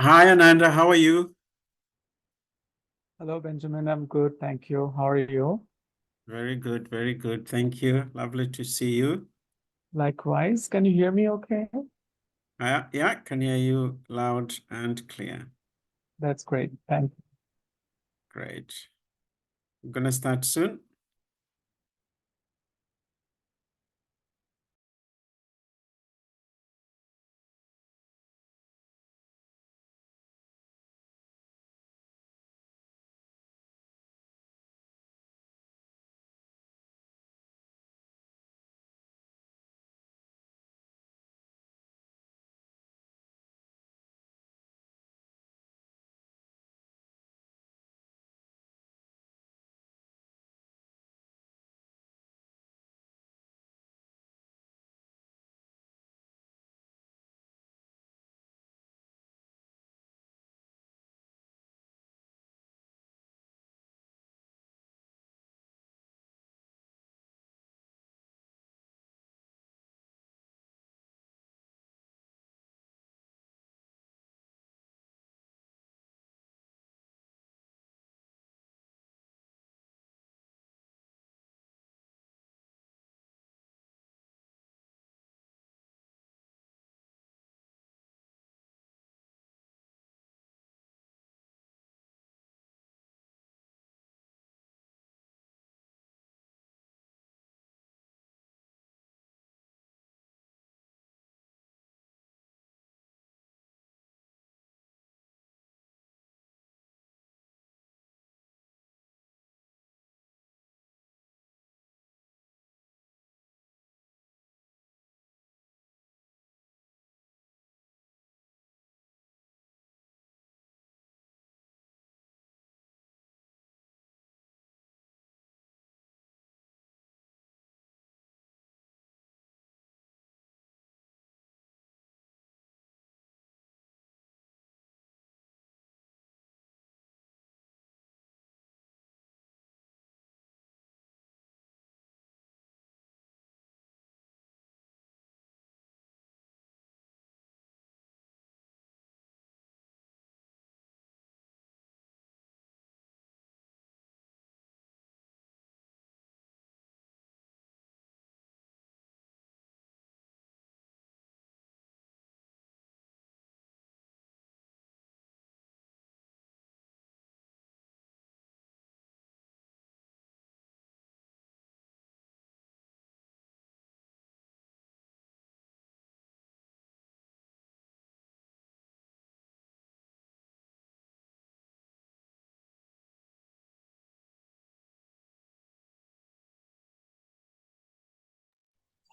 Hi, Ananda. How are you? Hello, Benjamin. I'm good. Thank you. How are you? Very good. Very good. Thank you. Lovely to see you. Likewise. Can you hear me okay? Yeah, can hear you loud and clear. That's great. Thank you. Great. I'm going to start soon.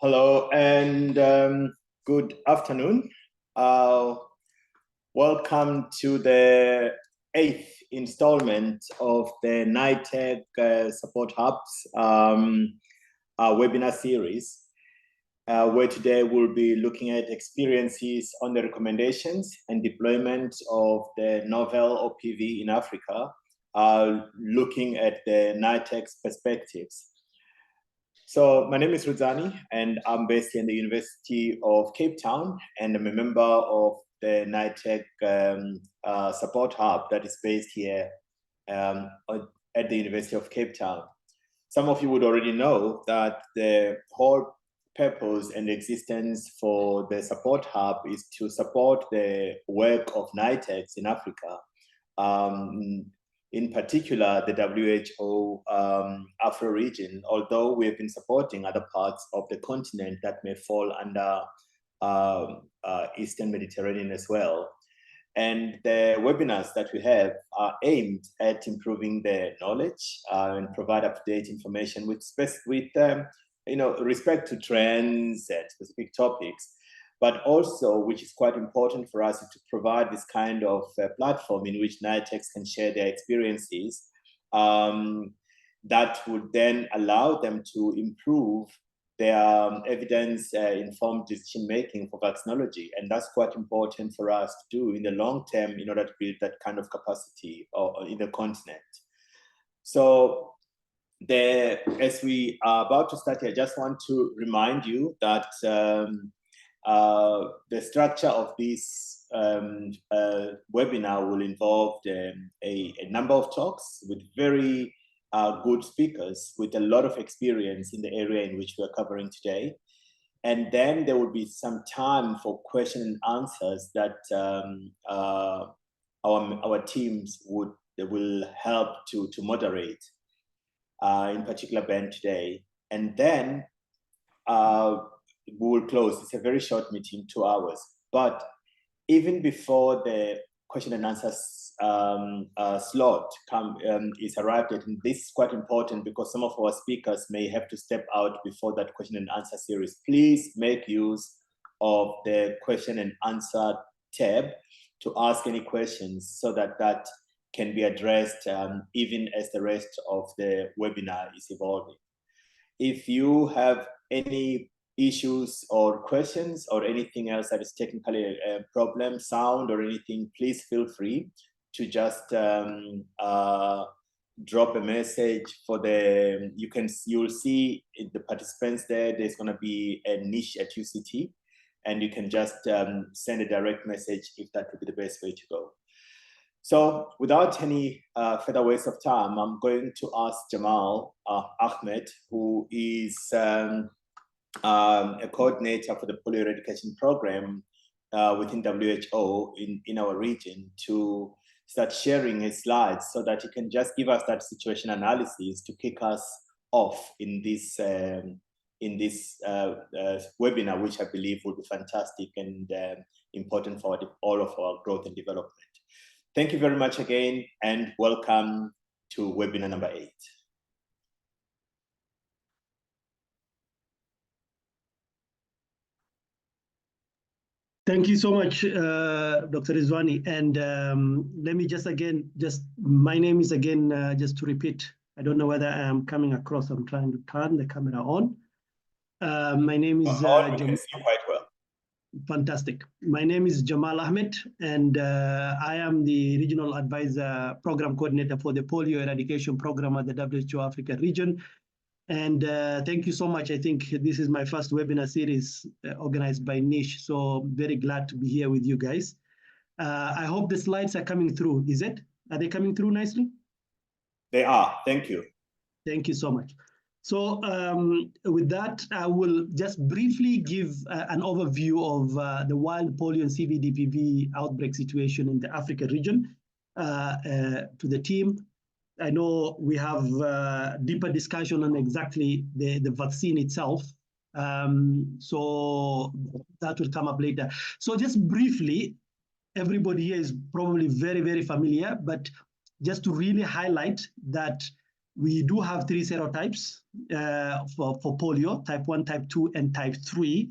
Hello and good afternoon. Welcome to the 8th installment of the NITAG Support Hubs webinar series, where today we'll be looking at experiences on the recommendations and deployment of the novel OPV in Africa, looking at the NITAG's perspectives. So my name is Rudzani, and I'm based in the University of Cape Town, and I'm a member of the NITAG Support Hub that is based here at the University of Cape Town. Some of you would already know that the whole purpose and existence for the Support Hub is to support the work of NITAGs in Africa. In particular, the WHO Afro region, although we have been supporting other parts of the continent that may fall under Eastern Mediterranean as well. And the webinars that we have are aimed at improving the knowledge and provide up-to-date information with respect to trends and specific topics, but also, which is quite important for us, to provide this kind of platform in which NITAGs can share their experiences that would then allow them to improve their evidence-informed decision-making for vaccinology. And that's quite important for us to do in the long term in order to build that kind of capacity in the continent. So as we are about to start here, I just want to remind you that the structure of this webinar will involve a number of talks with very good speakers with a lot of experience in the area in which we're covering today. And then there will be some time for question and answers that our teams will help to moderate, in particular Ben today. And then we will close. It's a very short meeting, 2 hours. But even before the question and answers slot is arrived at, and this is quite important because some of our speakers may have to step out before that question and answer series. Please make use of the question and answer tab to ask any questions so that that can be addressed even as the rest of the webinar is evolving. If you have any issues or questions or anything else that is technically a problem, sound or anything, please feel free to just drop a message for the, you'll see in the participants there's going to be a niche at UCT, and you can just send a direct message if that would be the best way to go. So without any further waste of time, I'm going to ask Jamal Ahmed, who is a coordinator for the polio eradication program within WHO in our region, to start sharing his slides so that he can just give us that situation analysis to kick us off in this webinar, which I believe will be fantastic and important for all of our growth and development. Thank you very much again, and welcome to webinar number 8. Thank you so much, Dr. Rizwani. And let me my name is again, just to repeat, I don't know whether I am coming across. I'm trying to turn the camera on. My name is Jamal. You can see you quite well. Fantastic. My name is Jamal Ahmed, and I am the Regional Advisor Program Coordinator for the Polio Eradication Program at the WHO Africa region. And thank you so much. I think this is my first webinar series organized by NISH, so very glad to be here with you guys. I hope the slides are coming through. Are they coming through nicely? They are. Thank you. Thank you so much. So with that, I will just briefly give an overview of the wild polio and CVDPV outbreak situation in the Africa region to the team. I know we have deeper discussion on exactly the vaccine itself. So that will come up later. So just briefly, everybody here is probably very, very familiar, but just to really highlight that we do have 3 serotypes for polio, type 1, type 2, and type 3.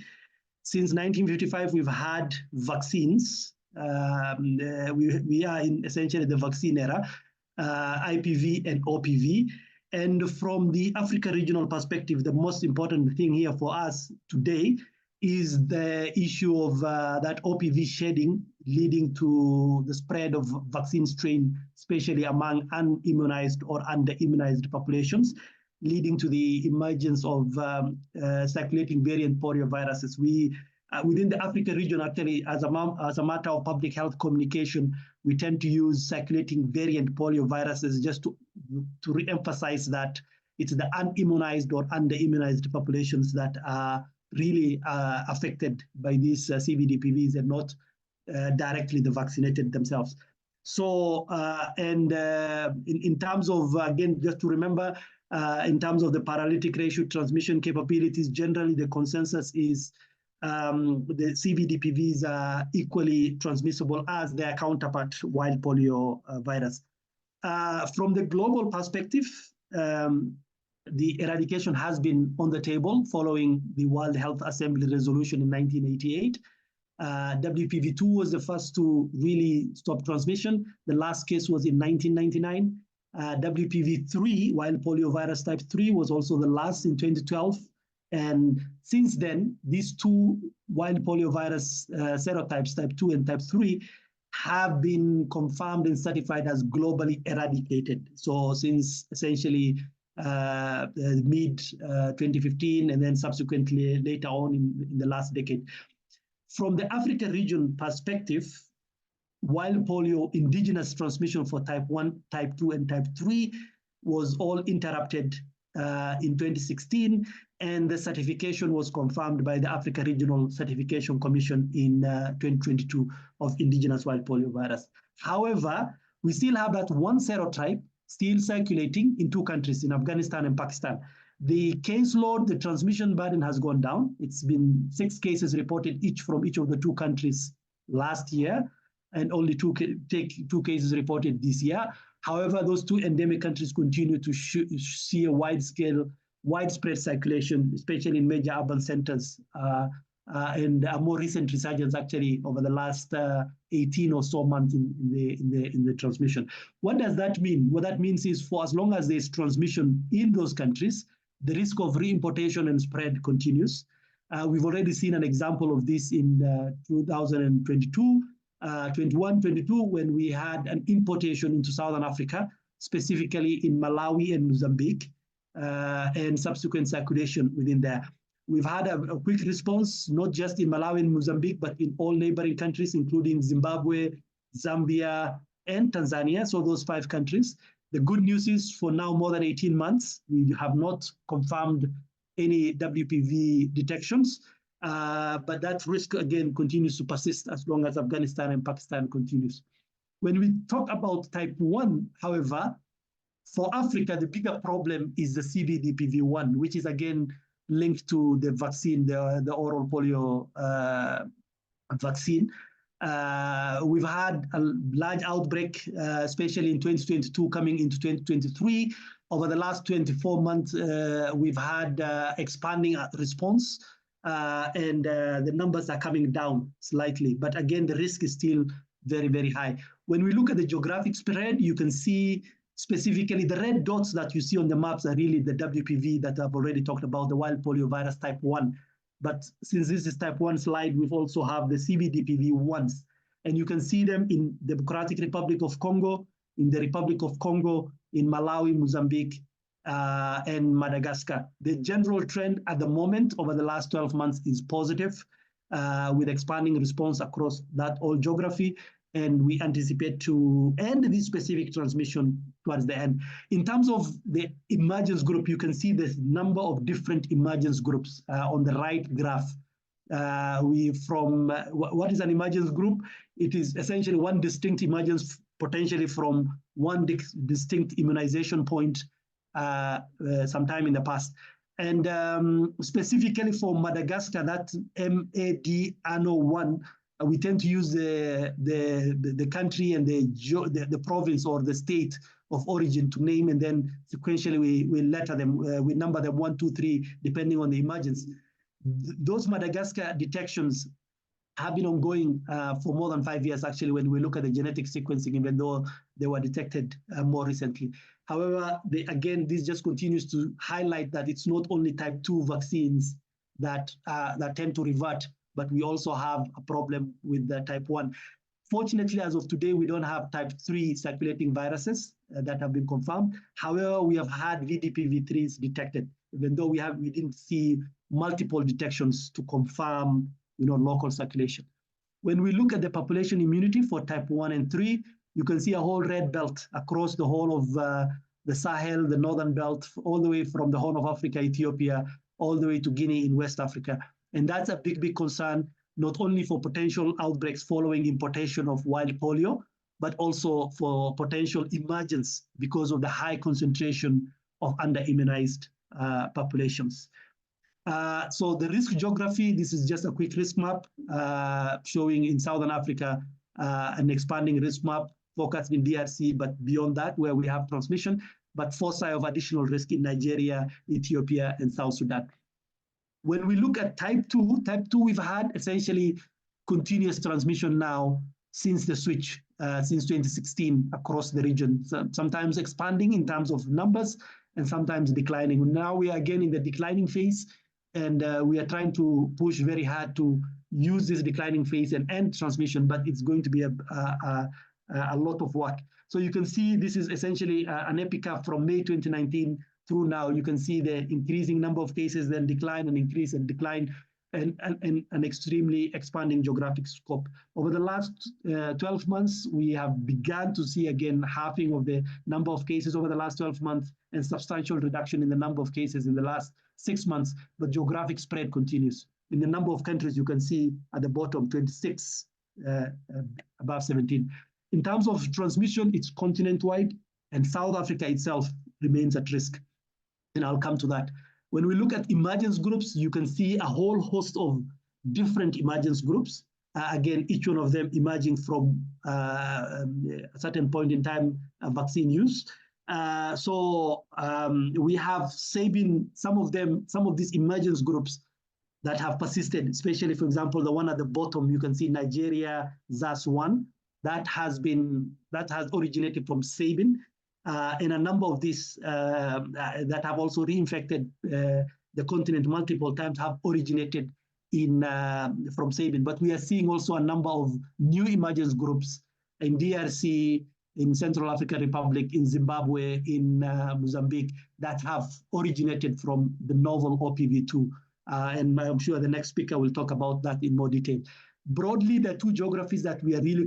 Since 1955, we've had vaccines. We are in essentially the vaccine era. IPV and OPV. And from the Africa regional perspective, the most important thing here for us today is the issue of that OPV shedding leading to the spread of vaccine strain, especially among unimmunized or under-immunized populations, leading to the emergence of circulating variant polioviruses. We within the Africa region, actually, as a matter of public health communication, we tend to use circulating variant polioviruses just to re-emphasize that it's the unimmunized or under-immunized populations that are really affected by these CVDPVs and not directly the vaccinated themselves. So, in terms of, again, just to remember, in terms of the paralytic ratio transmission capabilities, generally the consensus is the CVDPVs are equally transmissible as their counterpart wild polio virus. From the global perspective, the eradication has been on the table following the World Health Assembly resolution in 1988. WPV2 was the first to really stop transmission. The last case was in 1999. WPV3, wild poliovirus type 3, was also the last in 2012. And since then, these 2 wild poliovirus serotypes, type 2 and type 3, have been confirmed and certified as globally eradicated. So since essentially mid-2015 and then subsequently later on in the last decade. From the Africa region perspective, wild polio indigenous transmission for type 1, type 2, and type 3 was all interrupted in 2016, and the certification was confirmed by the Africa Regional Certification Commission in 2022 of indigenous wild polio virus. However, we still have that one serotype still circulating in 2 countries, in Afghanistan and Pakistan. The caseload, the transmission burden has gone down. It's been 6 cases reported each from each of the 2 countries last year, and only 2 cases reported this year. However, those 2 endemic countries continue to see a widespread circulation, especially in major urban centers, and a more recent resurgence actually over the last 18 or so months in the transmission. What does that mean? What that means is, for as long as there's transmission in those countries, the risk of reimportation and spread continues. We've already seen an example of this in 2022, 21, 22, when we had an importation into Southern Africa, specifically in Malawi and Mozambique, and subsequent circulation within there. We've had a quick response, not just in Malawi and Mozambique, but in all neighboring countries, including Zimbabwe, Zambia, and Tanzania, so those 5 countries. The good news is, for now more than 18 months, we have not confirmed any WPV detections, but that risk again continues to persist as long as Afghanistan and Pakistan continues. When we talk about type 1, however, for Africa, the bigger problem is the CBDPV1, which is again linked to the vaccine, the oral polio vaccine. We've had a large outbreak, especially in 2022 coming into 2023. Over the last 24 months, we've had expanding response, and the numbers are coming down slightly. But again, the risk is still very, very high. When we look at the geographic spread, you can see specifically the red dots that you see on the maps are really the WPV that I've already talked about, the wild polio virus type 1. But since this is type 1 slide, we've also have the CBDPV1s. And you can see them in the Democratic Republic of Congo, in the Republic of Congo, in Malawi, Mozambique, and Madagascar. The general trend at the moment over the last 12 months is positive, with expanding response across that whole geography. And we anticipate to end this specific transmission towards the end. In terms of the emergence group, you can see the number of different emergence groups on the right graph. What is an emergence group? It is essentially one distinct emergence, potentially from one distinct immunization point sometime in the past. And specifically for Madagascar, that MAD-ANO1, we tend to use the country and the province or the state of origin to name, and then sequentially we letter them, we number them 1, 2, 3, depending on the emergence. Those Madagascar detections have been ongoing for more than 5 years, actually, when we look at the genetic sequencing, even though they were detected more recently. However, again, this just continues to highlight that it's not only type 2 vaccines that tend to revert, but we also have a problem with the type 1. Fortunately, as of today, we don't have type 3 circulating viruses that have been confirmed. However, we have had VDPV3s detected, even though we didn't see multiple detections to confirm, local circulation. When we look at the population immunity for type 1 and 3, you can see a whole red belt across the whole of the Sahel, the northern belt, all the way from the Horn of Africa, Ethiopia, all the way to Guinea in West Africa. And that's a big, big concern, not only for potential outbreaks following importation of wild polio, but also for potential emergence because of the high concentration of under-immunized populations. So the risk geography, this is just a quick risk map showing in Southern Africa an expanding risk map focused in DRC, but beyond that, where we have transmission, but foci of additional risk in Nigeria, Ethiopia, and South Sudan. When we look at type 2, we've had essentially continuous transmission now since the switch, since 2016 across the region, sometimes expanding in terms of numbers and sometimes declining. Now we are again in the declining phase, and we are trying to push very hard to use this declining phase and end transmission, but it's going to be a lot of work. So you can see this is essentially an epicurve from May 2019 through now. You can see the increasing number of cases, then decline and increase and decline. and an extremely expanding geographic scope. Over the last 12 months, we have begun to see again halving of the number of cases over the last 12 months and substantial reduction in the number of cases in the last 6 months, but geographic spread continues. In the number of countries, you can see at the bottom, 26 above 17. In terms of transmission, it's continent-wide, and South Africa itself remains at risk. And I'll come to that. When we look at emergence groups, you can see a whole host of different emergence groups. Again, each one of them emerging from a certain point in time vaccine use. We have Sabin, some of these emergence groups that have persisted, especially, for example, the one at the bottom, you can see Nigeria, ZAS1, that has originated from Sabin. And a number of these that have also reinfected the continent multiple times have originated from Sabin. But we are seeing also a number of new emergence groups in DRC, in Central African Republic, in Zimbabwe, in Mozambique, that have originated from the novel OPV2. And I'm sure the next speaker will talk about that in more detail. Broadly, the two geographies that we are really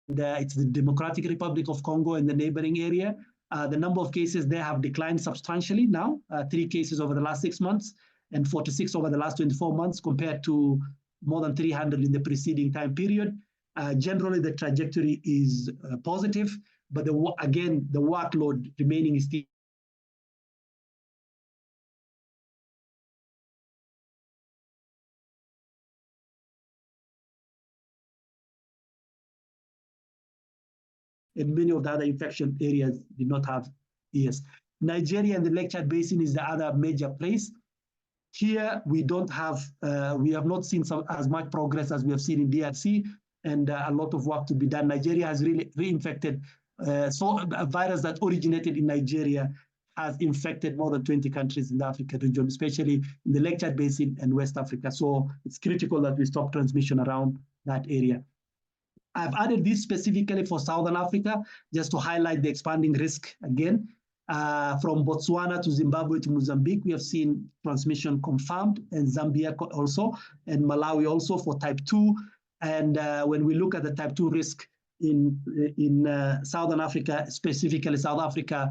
it's the Democratic Republic of Congo and the neighboring area. The number of cases there have declined substantially now, 3 cases over the last 6 months and 46 over the last 24 months compared to more than 300 in the preceding time period. Generally, the trajectory is positive, but again, the workload remaining is still and many of the other infection areas did not have ES. Nigeria and the Lake Chad Basin is the other major place. Here, we have not seen as much progress as we have seen in DRC, and a lot of work to be done. Nigeria has really reinfected, so a virus that originated in Nigeria has infected more than 20 countries in the African region, especially in the Lake Chad Basin and West Africa. So it's critical that we stop transmission around that area. I've added this specifically for Southern Africa, just to highlight the expanding risk again. From Botswana to Zimbabwe to Mozambique, we have seen transmission confirmed, and Zambia also, and Malawi also for type 2. And when we look at the type 2 risk in Southern Africa, specifically South Africa,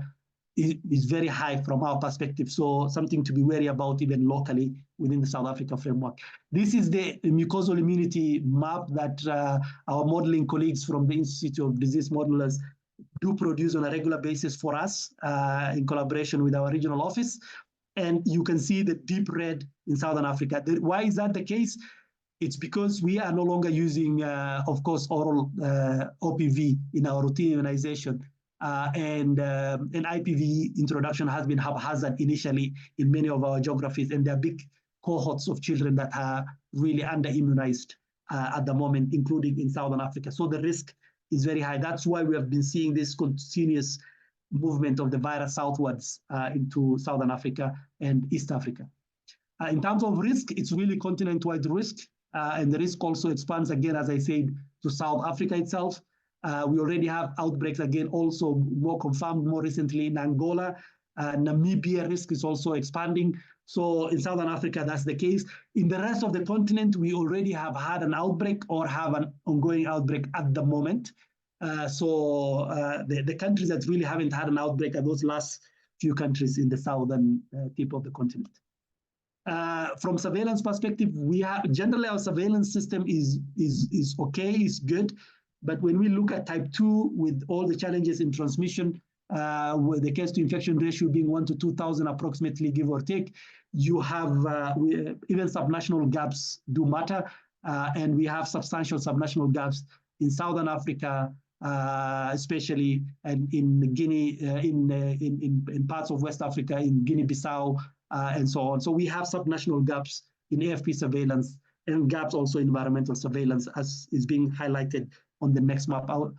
is very high from our perspective. So something to be wary about even locally within the South Africa framework. This is the mucosal immunity map that our modeling colleagues from the Institute of Disease Modelers do produce on a regular basis for us in collaboration with our regional office. And you can see the deep red in Southern Africa. Why is that the case? It's because we are no longer using, of course, oral OPV in our routine immunization. And IPV introduction has been haphazard initially in many of our geographies, and there are big cohorts of children that are really under-immunized at the moment, including in Southern Africa. So the risk is very high. That's why we have been seeing this continuous movement of the virus southwards into Southern Africa and East Africa. In terms of risk, it's really continent-wide risk, and the risk also expands again, as I said, to South Africa itself. We already have outbreaks again, also more confirmed more recently in Angola. Namibia risk is also expanding. So in Southern Africa, that's the case. In the rest of the continent, we already have had an outbreak or have an ongoing outbreak at the moment. The countries that really haven't had an outbreak are those last few countries in the southern tip of the continent. From surveillance perspective, we have generally our surveillance system is okay, is good. But when we look at type 2, with all the challenges in transmission, with the case to infection ratio being 1 to 2,000 approximately, give or take, you have even subnational gaps do matter, and we have substantial subnational gaps in Southern Africa, especially, and in Guinea, in parts of West Africa, in Guinea-Bissau, and so on. So we have subnational gaps in AFP surveillance and gaps also in environmental surveillance, as is being highlighted on the next map out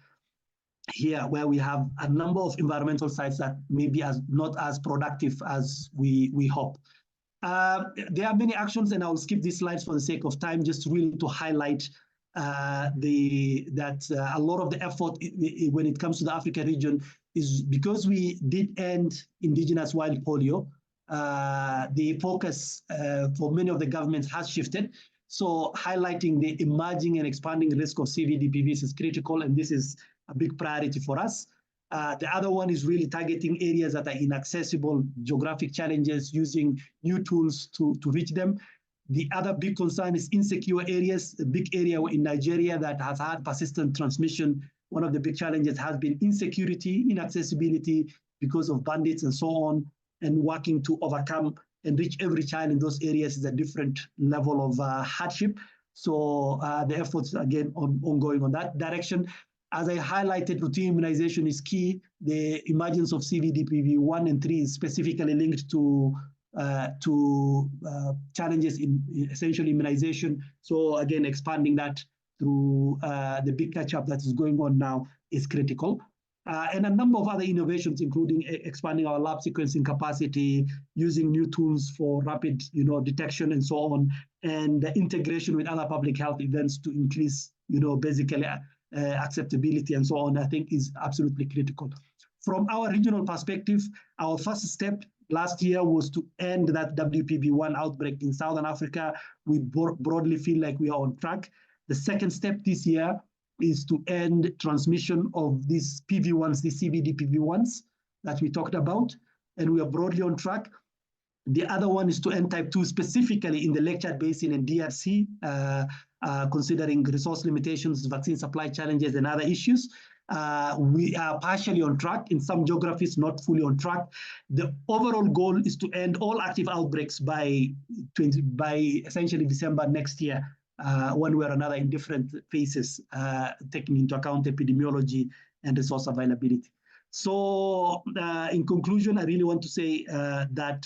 here, where we have a number of environmental sites that may be not as productive as we hope. There are many actions, and I'll skip these slides for the sake of time, just really to highlight that a lot of the effort when it comes to the Africa region is because we did end indigenous wild polio. the focus for many of the governments has shifted. So highlighting the emerging and expanding risk of CVDPVs is critical, and this is a big priority for us. The other one is really targeting areas that are inaccessible, geographic challenges, using new tools to reach them. The other big concern is insecure areas, a big area in Nigeria that has had persistent transmission. One of the big challenges has been insecurity, inaccessibility because of bandits and so on, and working to overcome and reach every child in those areas is a different level of hardship. So the efforts, again, ongoing on that direction. As I highlighted, routine immunization is key. The emergence of CVDPV 1 and 3 is specifically linked to challenges in essential immunization. So again, expanding that through the big catch-up that is going on now is critical. And a number of other innovations, including expanding our lab sequencing capacity, using new tools for rapid detection and so on, and the integration with other public health events to increase basically acceptability and so on, I think is absolutely critical. From our regional perspective, our first step last year was to end that WPV1 outbreak in Southern Africa. We broadly feel like we are on track. The second step this year is to end transmission of these PV1s, these CVDPV1s that we talked about, and we are broadly on track. The other one is to end type 2 specifically in the Lake Chad Basin and DRC, considering resource limitations, vaccine supply challenges, and other issues. We are partially on track in some geographies, not fully on track. The overall goal is to end all active outbreaks by essentially December next year, one way or another in different phases, taking into account epidemiology and resource availability. So in conclusion, I really want to say that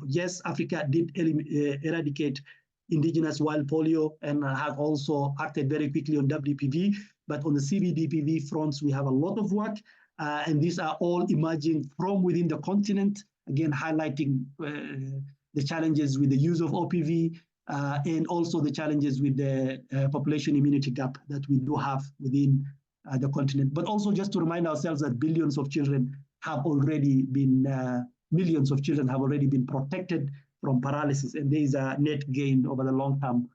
yes, Africa did eradicate indigenous wild polio and have also acted very quickly on WPV. But on the CVDPV fronts, we have a lot of work, and these are all emerging from within the continent, again, highlighting the challenges with the use of OPV and also the challenges with the population immunity gap that we do have within the continent. But also just to remind ourselves that billions of children have already been, millions of children have already been protected from paralysis, and there is a net gain over the long term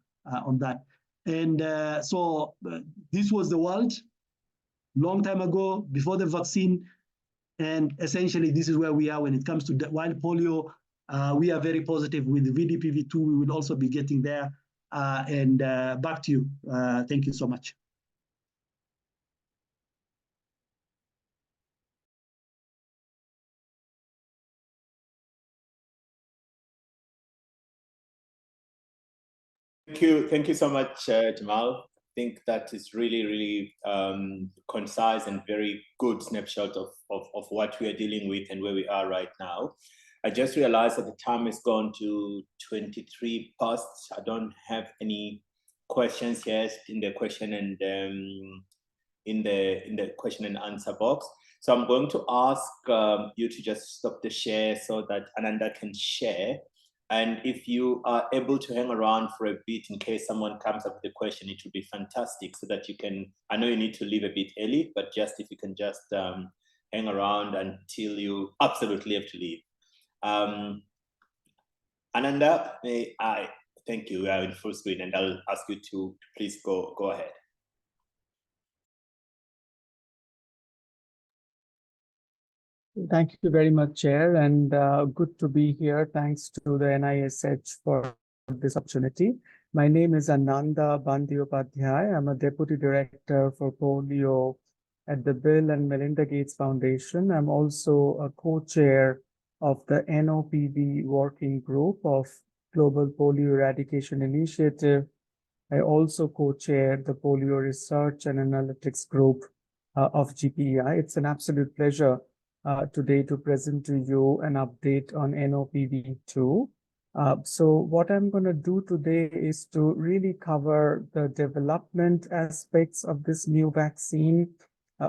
on that. And so this was the world long time ago, before the vaccine, and essentially this is where we are when it comes to wild polio. We are very positive with VDPV2. We will also be getting there. And back to you. Thank you so much. Thank you so much, Jamal. I think that is really concise and very good snapshot of what we are dealing with and where we are right now. I just realized that the time has gone to 23 past. I don't have any questions yet in the question and in the question and answer box. So I'm going to ask you to just stop the share so that Ananda can share. And if you are able to hang around for a bit in case someone comes up with a question, it would be fantastic so that you can, I know you need to leave a bit early, but just if you can just hang around until you absolutely have to leave. Ananda, may I thank you. We are in full screen and I'll ask you to please go ahead. Thank you very much, Chair, and good to be here. Thanks to the NISH for this opportunity. My name is Ananda Bandyopadhyay. I'm a Deputy Director for Polio at the Bill and Melinda Gates Foundation. I'm also a co-chair of the nOPV Working Group of Global Polio Eradication Initiative. I also co-chair the Polio Research and Analytics Group of GPEI. It's an absolute pleasure today to present to you an update on nOPV2. So what I'm going to do today is to really cover the development aspects of this new vaccine,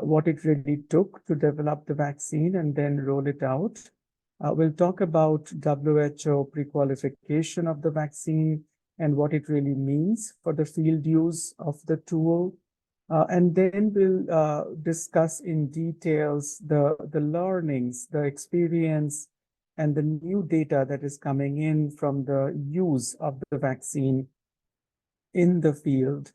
what it really took to develop the vaccine and then roll it out. We'll talk about WHO pre-qualification of the vaccine and what it really means for the field use of the tool. And then we'll discuss in details the learnings, the experience, and the new data that is coming in from the use of the vaccine in the field.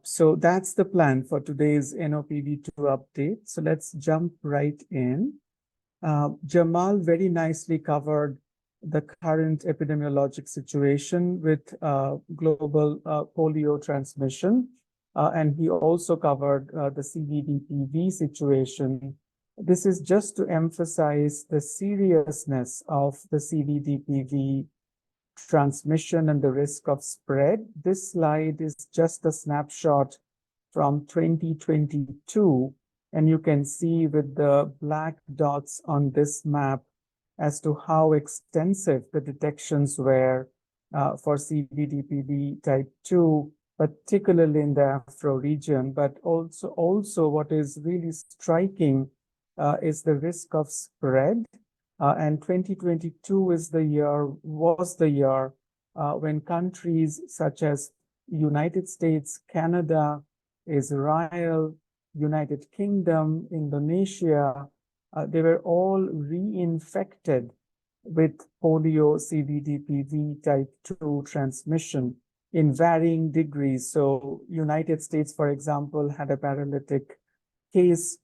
So that's the plan for today's nOPV2 update. So let's jump right in. Jamal very nicely covered the current epidemiologic situation with global polio transmission. And he also covered the CVDPV situation. This is just to emphasize the seriousness of the CVDPV transmission and the risk of spread. This slide is just a snapshot from 2022, and you can see with the black dots on this map as to how extensive the detections were for CVDPV type 2, particularly in the Afro region. But also what is really striking is the risk of spread. And 2022 was the year when countries such as United States, Canada, Israel, United Kingdom, Indonesia, they were all reinfected with polio CVDPV type 2 transmission in varying degrees. So United States, for example, had a paralytic case.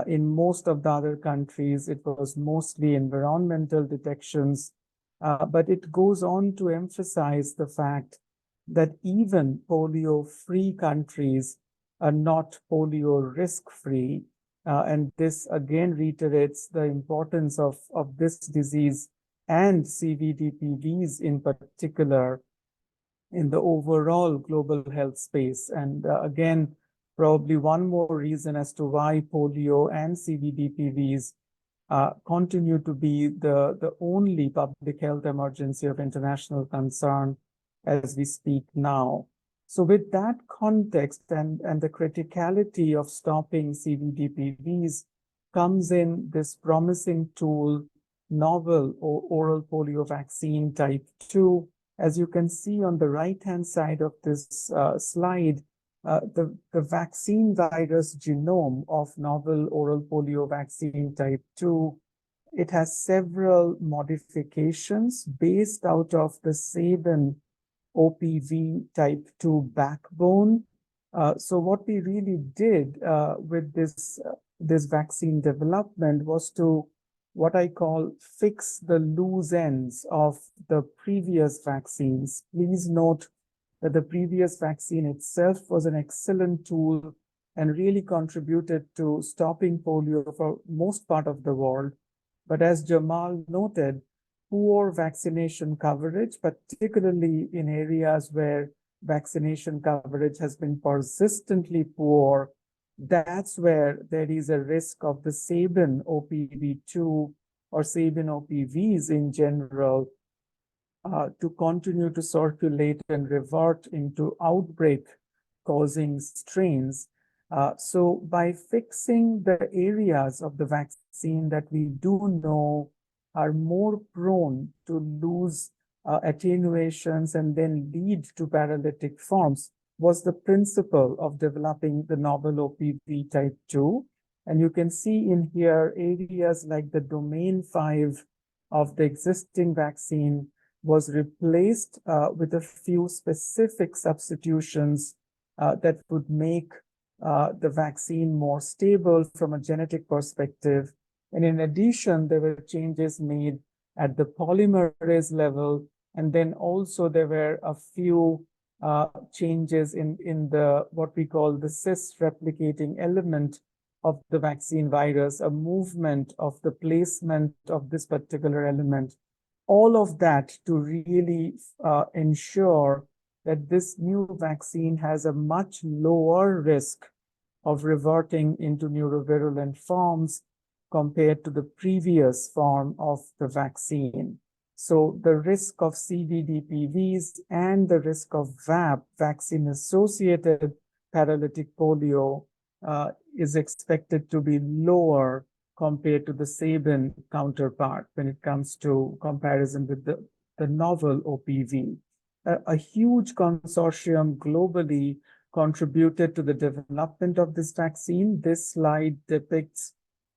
In most of the other countries, it was mostly environmental detections, but it goes on to emphasize the fact that even polio-free countries are not polio risk-free. And this again reiterates the importance of this disease and CVDPVs in particular in the overall global health space. And again, probably one more reason as to why polio and CVDPVs continue to be the only public health emergency of international concern as we speak now. So with that context and the criticality of stopping CVDPVs comes in this promising tool, novel oral polio vaccine type 2. As you can see on the right-hand side of this slide, the vaccine virus genome of novel oral polio vaccine type 2, it has several modifications based out of the Sabin OPV type 2 backbone. So what we really did with this vaccine development was to what I call fix the loose ends of the previous vaccines. Please note that the previous vaccine itself was an excellent tool and really contributed to stopping polio for most part of the world. But as Jamal noted, poor vaccination coverage, particularly in areas where vaccination coverage has been persistently poor, that's where there is a risk of the Sabin OPV2 or Sabin OPVs in general to continue to circulate and revert into outbreak-causing strains. So by fixing the areas of the vaccine that we do know are more prone to lose attenuations and then lead to paralytic forms was the principle of developing the novel OPV type 2. And you can see in here areas like the domain 5 of the existing vaccine was replaced with a few specific substitutions that would make the vaccine more stable from a genetic perspective. And in addition, there were changes made at the polymerase level. And then also there were a few changes in the what we call the cis replicating element of the vaccine virus, a movement of the placement of this particular element. All of that to really ensure that this new vaccine has a much lower risk of reverting into neurovirulent forms compared to the previous form of the vaccine. So the risk of CVDPVs and the risk of VAP, vaccine-associated paralytic polio, is expected to be lower compared to the Sabin counterpart when it comes to comparison with the novel OPV. A huge consortium globally contributed to the development of this vaccine. This slide depicts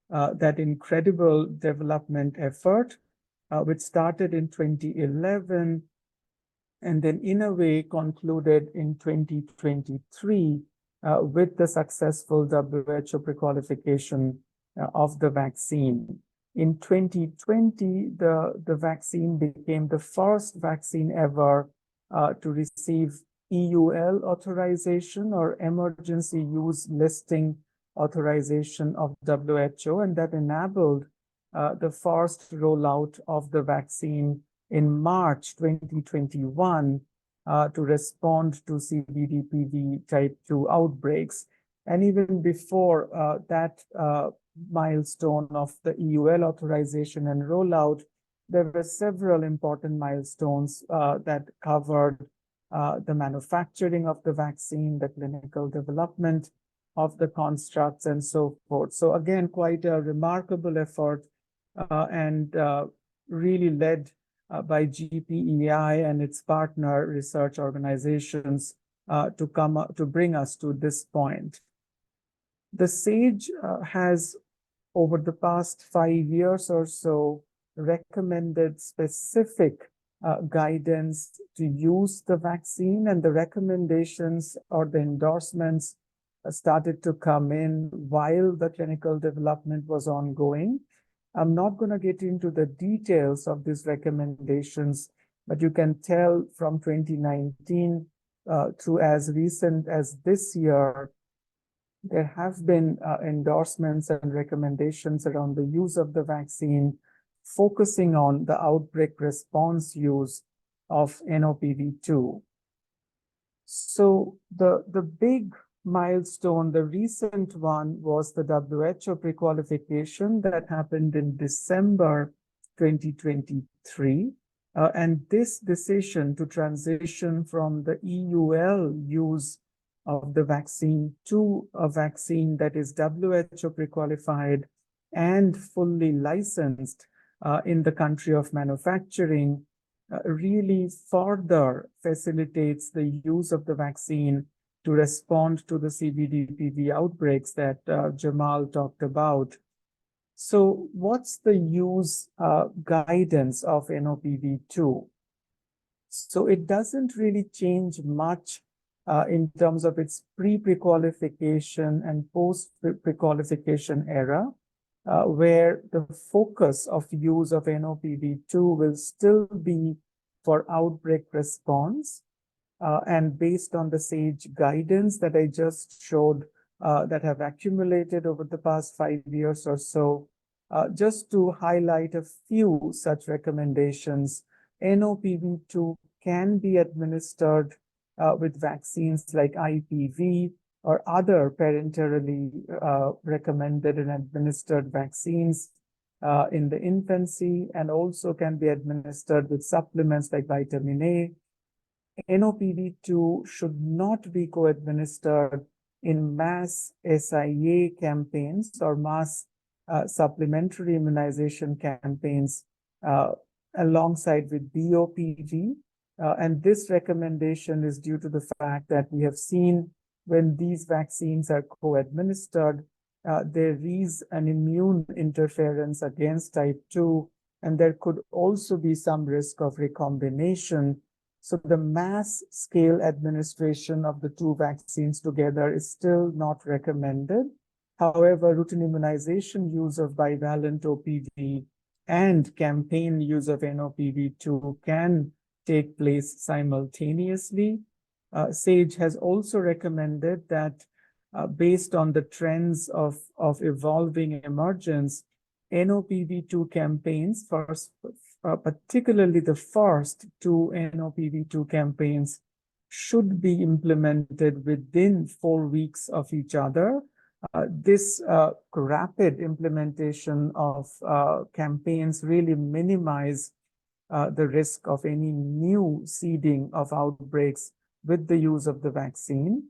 that incredible development effort. which started in 2011 and then in a way concluded in 2023 with the successful WHO prequalification of the vaccine. In 2020, the vaccine became the first vaccine ever to receive EUL authorization or emergency use listing authorization of WHO, and that enabled the first rollout of the vaccine in March 2021 to respond to CVDPV type 2 outbreaks. And even before that milestone of the EUL authorization and rollout, there were several important milestones that covered the manufacturing of the vaccine, the clinical development of the constructs, and so forth. So again, quite a remarkable effort and really led by GPEI and its partner research organizations to bring us to this point. The SAGE has, over the past 5 years or so, recommended specific guidance to use the vaccine, and the recommendations or the endorsements started to come in while the clinical development was ongoing. I'm not going to get into the details of these recommendations, but you can tell from 2019 to as recent as this year, there have been endorsements and recommendations around the use of the vaccine, focusing on the outbreak response use of nOPV2. So the big milestone, the recent one, was the WHO prequalification that happened in December 2023. And this decision to transition from the EUL use of the vaccine to a vaccine that is WHO prequalified and fully licensed in the country of manufacturing really further facilitates the use of the vaccine to respond to the CVDPV outbreaks that Jamal talked about. So what's the use guidance of nOPV2? So it doesn't really change much in terms of its pre-prequalification and post-prequalification era, where the focus of use of nOPV2 will still be for outbreak response. And based on the SAGE guidance that I just showed that have accumulated over the past 5 years or so, just to highlight a few such recommendations, nOPV2 can be administered with vaccines like IPV or other parenterally recommended and administered vaccines in the infancy, and also can be administered with supplements like vitamin A. nOPV2 should not be co-administered in mass SIA campaigns or mass supplementary immunization campaigns alongside with BOPV. And this recommendation is due to the fact that we have seen when these vaccines are co-administered, there is an immune interference against type 2, and there could also be some risk of recombination. So the mass scale administration of the two vaccines together is still not recommended. However, routine immunization use of bivalent OPV and campaign use of nOPV2 can take place simultaneously. SAGE has also recommended that based on the trends of evolving emergence, nOPV2 campaigns, particularly the first two nOPV2 campaigns, should be implemented within 4 weeks of each other. This rapid implementation of campaigns really minimize the risk of any new seeding of outbreaks with the use of the vaccine.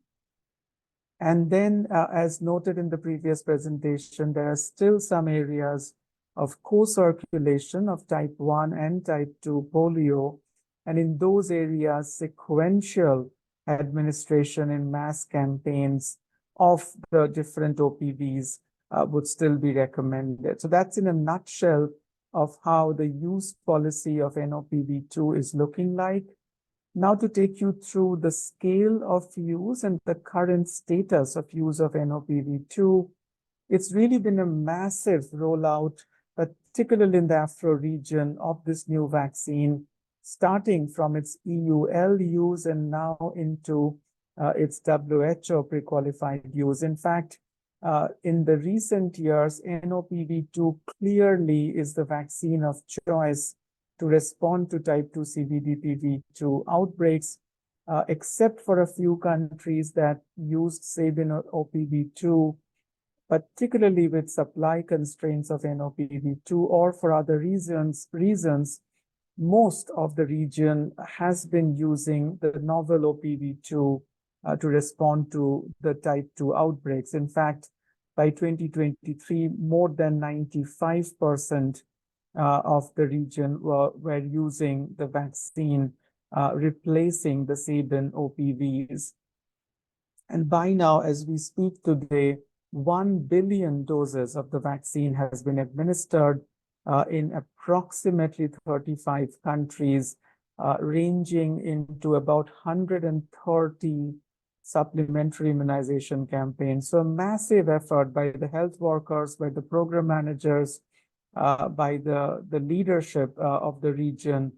And then, as noted in the previous presentation, there are still some areas of co-circulation of type 1 and type 2 polio. And in those areas, sequential administration in mass campaigns of the different OPVs would still be recommended. So that's in a nutshell of how the use policy of nOPV2 is looking like. Now to take you through the scale of use and the current status of use of nOPV2, it's really been a massive rollout, particularly in the Afro region, of this new vaccine, starting from its EUL use and now into its WHO pre-qualified use. In fact, in the recent years, nOPV2 clearly is the vaccine of choice to respond to type 2 CVDPV2 outbreaks, except for a few countries that used Sabin OPV2, particularly with supply constraints of nOPV2 or for other reasons. Most of the region has been using the novel OPV2 to respond to the type 2 outbreaks. In fact, by 2023, more than 95% of the region were using the vaccine, replacing the Sabin OPVs. And by now, as we speak today, 1 billion doses of the vaccine has been administered in approximately 35 countries, ranging into about 130 supplementary immunization campaigns. So a massive effort by the health workers, by the program managers, by the leadership of the region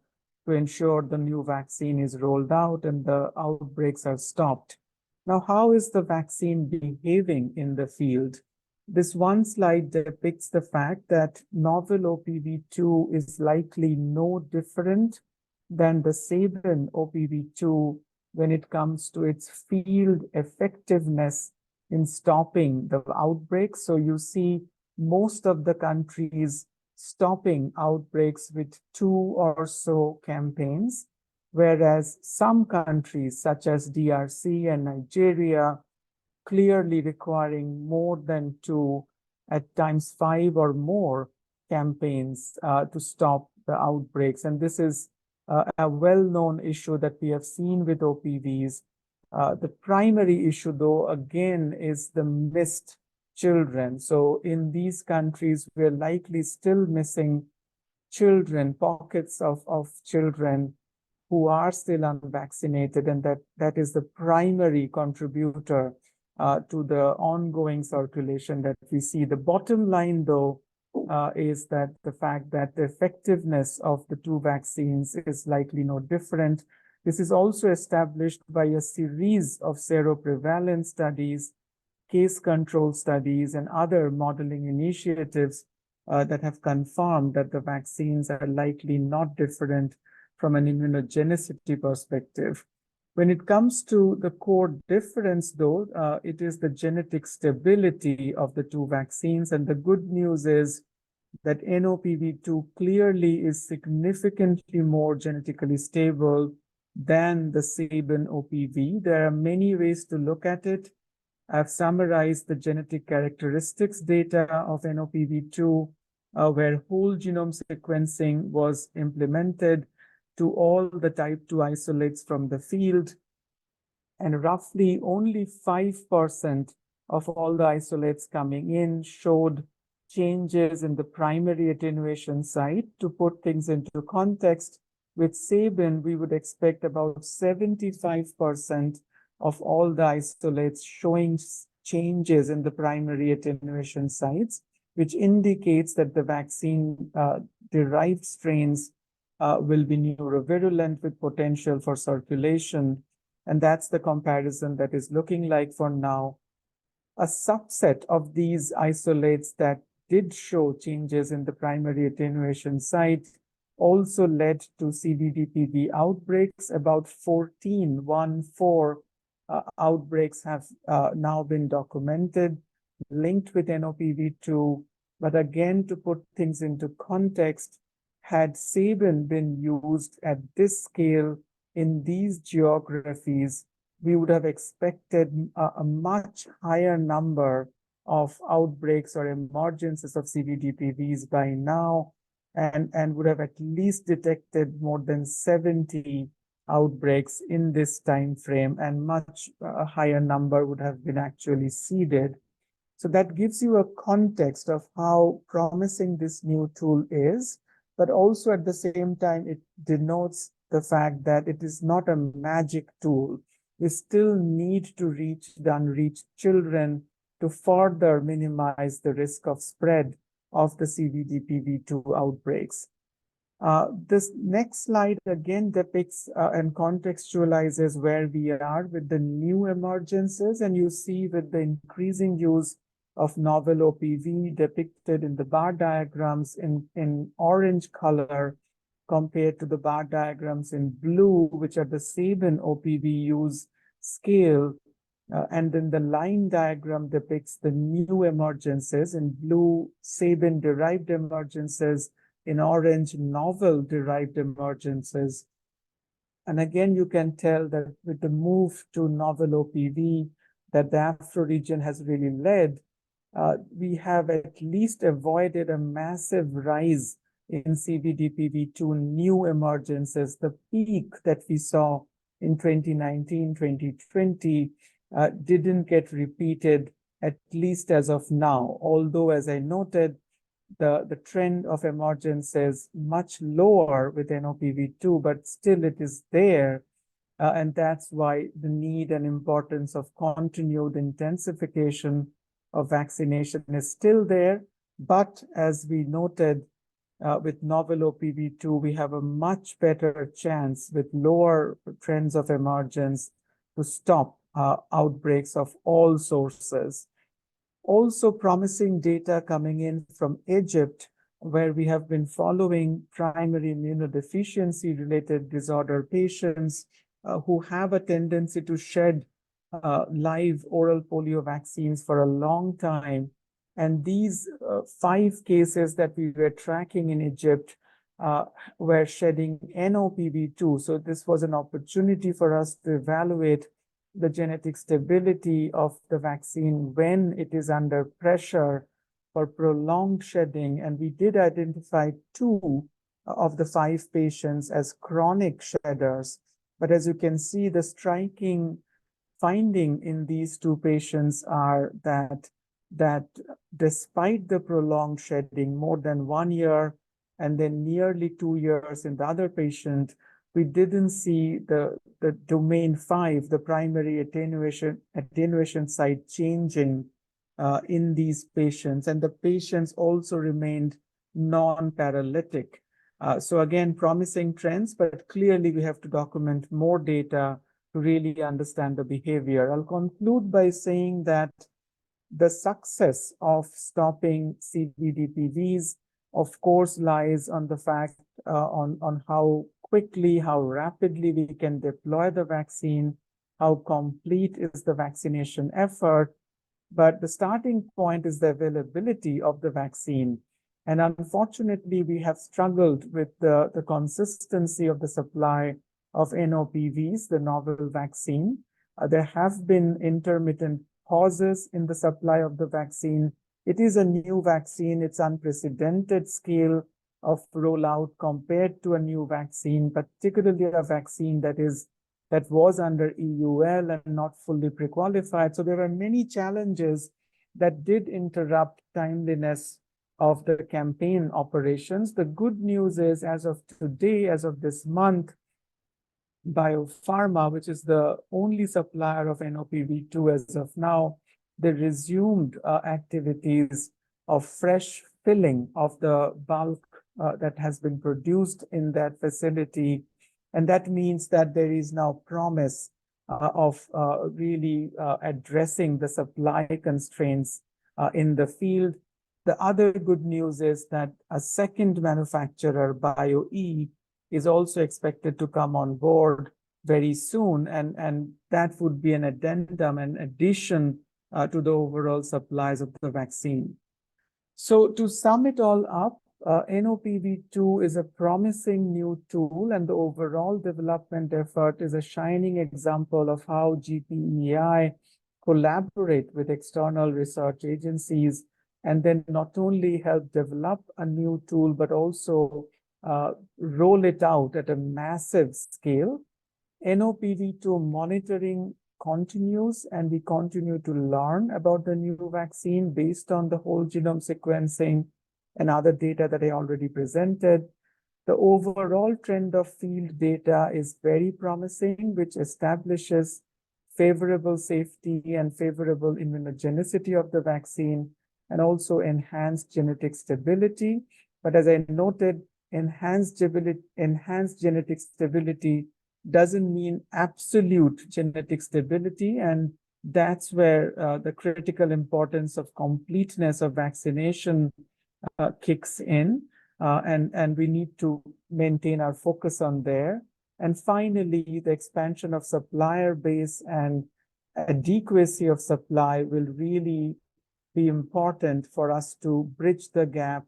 to ensure the new vaccine is rolled out and the outbreaks are stopped. Now, how is the vaccine behaving in the field? This one slide depicts the fact that novel OPV2 is likely no different than the Sabin OPV2 when it comes to its field effectiveness in stopping the outbreaks. So you see most of the countries stopping outbreaks with 2 or so campaigns, whereas some countries such as DRC and Nigeria clearly requiring more than 2, at times 5 or more campaigns to stop the outbreaks. And this is a well-known issue that we have seen with OPVs. The primary issue, though, again, is the missed children. So in these countries, we're likely still missing children, pockets of children who are still unvaccinated, and that is the primary contributor to the ongoing circulation that we see. The bottom line, though, is that the fact that the effectiveness of the 2 vaccines is likely no different. This is also established by a series of seroprevalence studies, case control studies, and other modeling initiatives that have confirmed that the vaccines are likely not different from an immunogenicity perspective. When it comes to the core difference, though, it is the genetic stability of the 2 vaccines. And the good news is that nOPV2 clearly is significantly more genetically stable than the Sabin OPV. There are many ways to look at it. I've summarized the genetic characteristics data of nOPV2, where whole genome sequencing was implemented to all the type 2 isolates from the field. And roughly only 5% of all the isolates coming in showed changes in the primary attenuation site. To put things into context, with Sabin, we would expect about 75% of all the isolates showing changes in the primary attenuation sites, which indicates that the vaccine derived strains will be neurovirulent with potential for circulation. And that's the comparison that is looking like for now. A subset of these isolates that did show changes in the primary attenuation site also led to CVDPV outbreaks. About 14 outbreaks have now been documented, linked with nOPV2. But again, to put things into context, had Sabin been used at this scale in these geographies, we would have expected a much higher number of outbreaks or emergences of CVDPVs by now, and would have at least detected more than 70 outbreaks in this time frame, and much higher number would have been actually seeded. So that gives you a context of how promising this new tool is. but also at the same time, it denotes the fact that it is not a magic tool. We still need to reach the unreached children to further minimize the risk of spread of the CVDPV2 outbreaks. This next slide again depicts and contextualizes where we are with the new emergences, and you see with the increasing use of novel OPV depicted in the bar diagrams in orange color compared to the bar diagrams in blue, which are the Sabin OPV use scale. And then the line diagram depicts the new emergences in blue, Sabin-derived emergences, in orange, novel-derived emergences. And again, you can tell that with the move to novel OPV that the Afro region has really led, we have at least avoided a massive rise in CVDPV2 new emergences. The peak that we saw in 2019, 2020 didn't get repeated, at least as of now. Although, as I noted, the trend of emergence is much lower with nOPV2, but still it is there. And that's why the need and importance of continued intensification of vaccination is still there. But as we noted, with novel OPV2, we have a much better chance with lower trends of emergence to stop outbreaks of all sources. Also promising data coming in from Egypt, where we have been following primary immunodeficiency related disorder patients who have a tendency to shed live oral polio vaccines for a long time. And these 5 cases that we were tracking in Egypt were shedding nOPV2. So this was an opportunity for us to evaluate the genetic stability of the vaccine when it is under pressure for prolonged shedding. And we did identify 2 of the 5 patients as chronic shedders. But as you can see, the striking finding in these 2 patients are that despite the prolonged shedding, more than 1 year and then nearly 2 years in the other patient, we didn't see the domain 5, the primary attenuation site changing in these patients. And the patients also remained non-paralytic. So again, promising trends, but clearly we have to document more data to really understand the behavior. I'll conclude by saying that the success of stopping CVDPVs, of course, lies on the fact on how quickly, how rapidly we can deploy the vaccine, how complete is the vaccination effort. But the starting point is the availability of the vaccine. And unfortunately, we have struggled with the consistency of the supply of nOPVs, the novel vaccine. There have been intermittent pauses in the supply of the vaccine. It is a new vaccine. It's unprecedented scale of rollout compared to a new vaccine, particularly a vaccine that was under EUL and not fully pre-qualified. So there were many challenges that did interrupt timeliness of the campaign operations. The good news is, as of today, as of this month, Biopharma, which is the only supplier of nOPV2 as of now, they resumed activities of fresh filling of the bulk that has been produced in that facility. And that means that there is now promise of really addressing the supply constraints in the field. The other good news is that a second manufacturer, BioE, is also expected to come on board very soon. And that would be an addendum, an addition to the overall supplies of the vaccine. So to sum it all up, nOPV2 is a promising new tool, and the overall development effort is a shining example of how GPEI collaborate with external research agencies and then not only help develop a new tool, but also roll it out at a massive scale. nOPV2 monitoring continues, and we continue to learn about the new vaccine based on the whole genome sequencing and other data that I already presented. The overall trend of field data is very promising, which establishes favorable safety and favorable immunogenicity of the vaccine, and also enhanced genetic stability. But as I noted, enhanced genetic stability doesn't mean absolute genetic stability, and that's where the critical importance of completeness of vaccination kicks in, and we need to maintain our focus on there. And finally, the expansion of supplier base and adequacy of supply will really be important for us to bridge the gap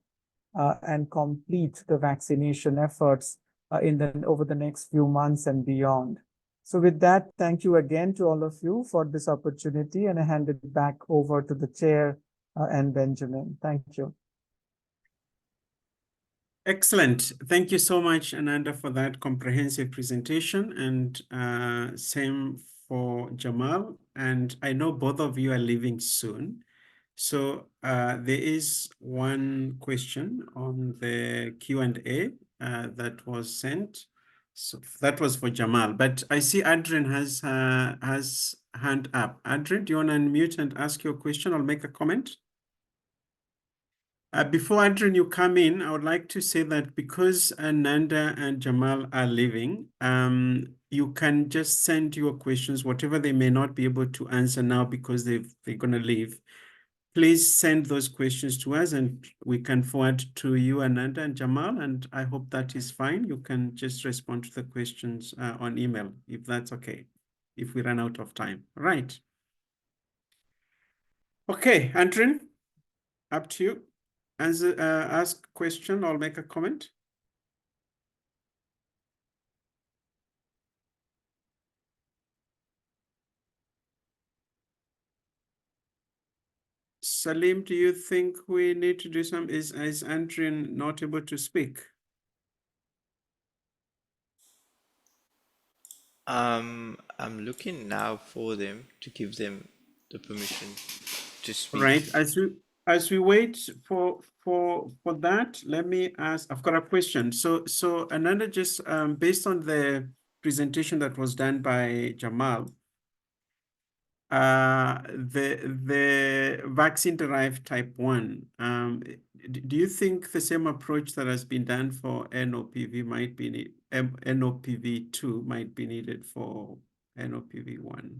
and complete the vaccination efforts over the next few months and beyond. So with that, thank you again to all of you for this opportunity, and I hand it back over to the chair and Benjamin. Thank you. Excellent. Thank you so much, Ananda, for that comprehensive presentation, and same for Jamal. And I know both of you are leaving soon. So there is one question on the Q&A that was sent. So that was for Jamal, but I see Adrian has hand up. Adrian, do you want to unmute and ask your question or make a comment? Before Adrian, you come in, I would like to say that because Ananda and Jamal are leaving, you can just send your questions, whatever they may not be able to answer now because they're going to leave. Please send those questions to us and we can forward to you, Ananda and Jamal, and I hope that is fine. You can just respond to the questions on email, if that's okay, if we run out of time. All right. Okay, Adrian, up to you. Ask a question or make a comment. Salim, do you think we need to do some? Is Adrian not able to speak? I'm looking now for them to give them the permission to speak. Right. As we wait for that, let me ask. I've got a question. So Ananda, just based on the presentation that was done by Jamal, the vaccine-derived type 1, do you think the same approach that has been done for nOPV might be nOPV2 might be needed for nOPV1?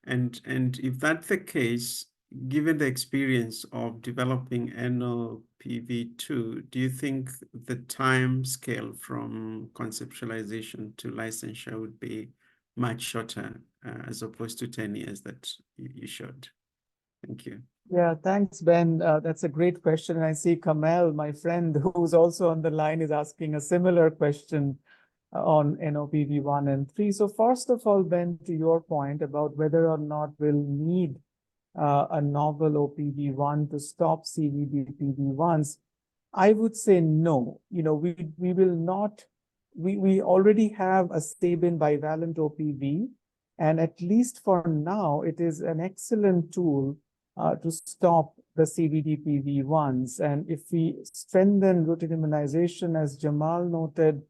And if that's the case, given the experience of developing nOPV2, do you think the time scale from conceptualization to licensure would be much shorter as opposed to 10 years that you showed? Thank you. Yeah, thanks, Ben. That's a great question. And I see Kamal, my friend, who's also on the line, is asking a similar question on nOPV1 and 3. So first of all, Ben, to your point about whether or not we'll need a novel OPV1 to stop CVD-PV1s, I would say no. You know, we will not. We already have a Sabin bivalent OPV, and at least for now, it is an excellent tool to stop the CVD-PV1s. And if we strengthen routine immunization, as Jamal noted,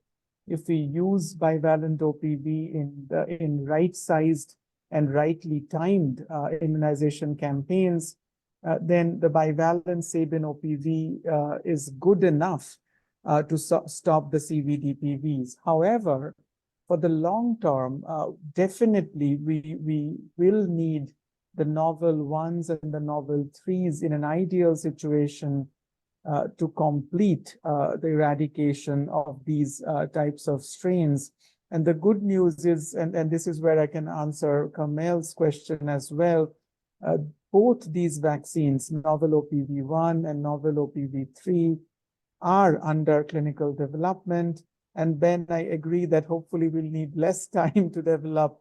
if we use bivalent OPV in right-sized and rightly timed immunization campaigns, then the bivalent Sabin OPV is good enough to stop the CVD-PVs. However, for the long term, definitely we will need the novel 1s and the novel 3s in an ideal situation to complete the eradication of these types of strains. And the good news is, and this is where I can answer Kamal's question as well, both these vaccines, novel OPV1 and novel OPV3, are under clinical development. And Ben, I agree that hopefully we'll need less time to develop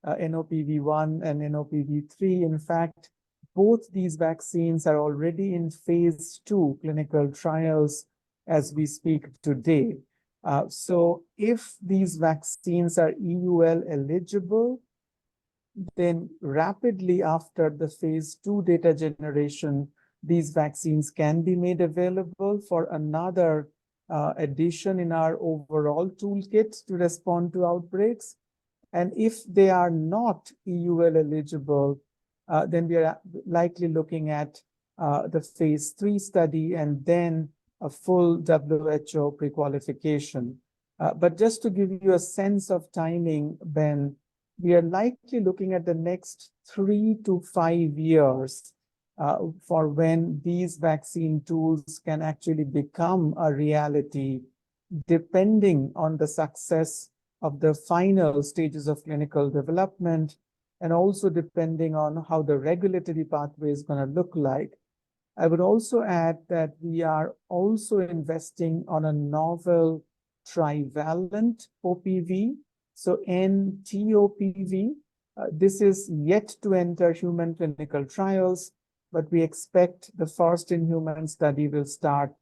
nOPV1 and nOPV3. In fact, both these vaccines are already in phase 2 clinical trials as we speak today. So if these vaccines are EUL eligible, then rapidly after the phase 2 data generation, these vaccines can be made available for another addition in our overall toolkit to respond to outbreaks. And if they are not EUL eligible, then we are likely looking at the phase 3 study and then a full WHO pre-qualification. But just to give you a sense of timing, Ben, we are likely looking at the next 3 to 5 years for when these vaccine tools can actually become a reality, depending on the success of the final stages of clinical development, and also depending on how the regulatory pathway is going to look like. I would also add that we are also investing on a novel trivalent OPV, so nTOPV. This is yet to enter human clinical trials, but we expect the first in-human study will start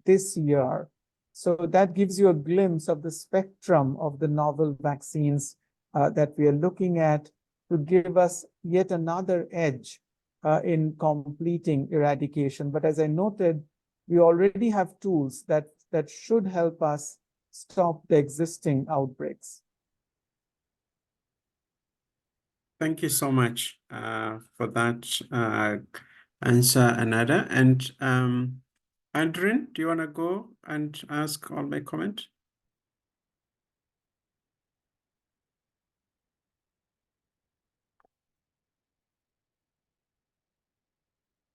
this year. So that gives you a glimpse of the spectrum of the novel vaccines that we are looking at to give us yet another edge in completing eradication. But as I noted, we already have tools that should help us stop the existing outbreaks. Thank you so much for that answer, Anada. And Adrian, do you want to go and ask or make comment?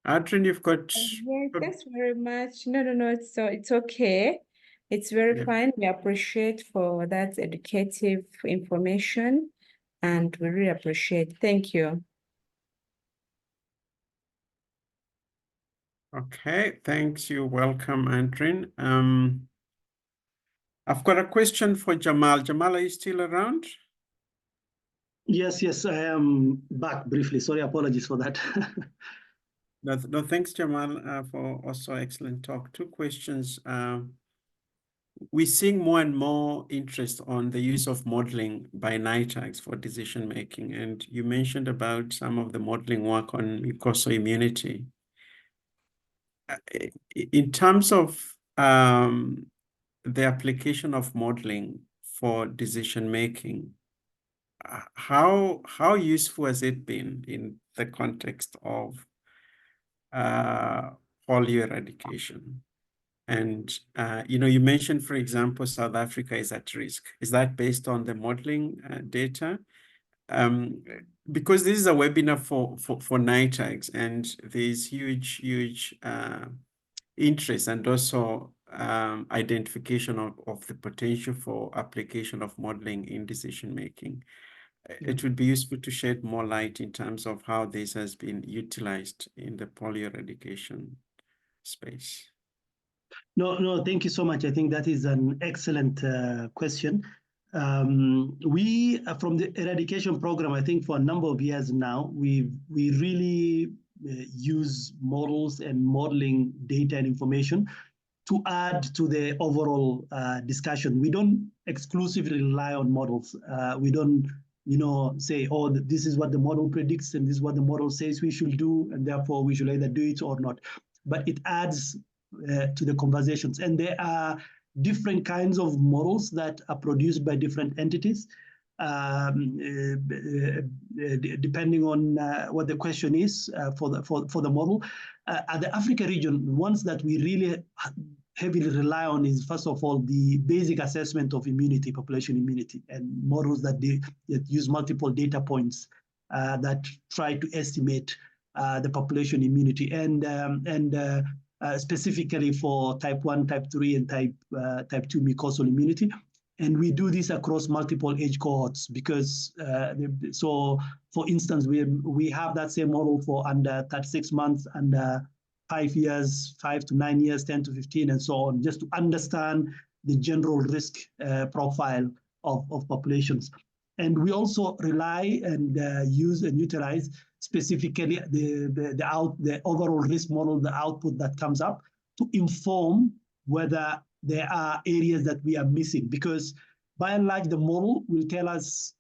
Adrian, you've got... Yeah, thanks very much. No, it's okay. It's very fine. We appreciate for that educative information, and we really appreciate. Thank you. Okay, thanks. You're welcome, Adrian. I've got a question for Jamal. Jamal, are you still around? Yes, I am back briefly. Sorry, apologies for that. No, thanks, Jamal, for also excellent talk. 2 questions. We're seeing more and more interest on the use of modeling by NITAGs for decision making, and you mentioned about some of the modeling work on mucosal immunity. In terms of the application of modeling for decision making, how useful has it been in the context of polio eradication? And you mentioned, for example, South Africa is at risk. Is that based on the modeling data? Because this is a webinar for NITAGs, and there's huge interest and also identification of the potential for application of modeling in decision making. It would be useful to shed more light in terms of how this has been utilized in the polio eradication space. No, thank you so much. I think that is an excellent question. We, from the eradication program, I think for a number of years now, we really use models and modeling data and information to add to the overall discussion. We don't exclusively rely on models. We don't say, oh, this is what the model predicts and this is what the model says we should do, and therefore we should either do it or not. But it adds to the conversations. And there are different kinds of models that are produced by different entities, depending on what the question is for the model. At the Africa region, ones that we really heavily rely on is, first of all, the basic assessment of immunity, population immunity, and models that use multiple data points that try to estimate the population immunity, and specifically for type 1, type 3, and type 2 mucosal immunity. And we do this across multiple age cohorts because, so for instance, we have that same model for under 36 months, under 5 years, 5 to 9 years, 10 to 15, and so on, just to understand the general risk profile of populations. And we also rely and use and utilize specifically the overall risk model, the output that comes up, to inform whether there are areas that we are missing. Because by and large, the model will tells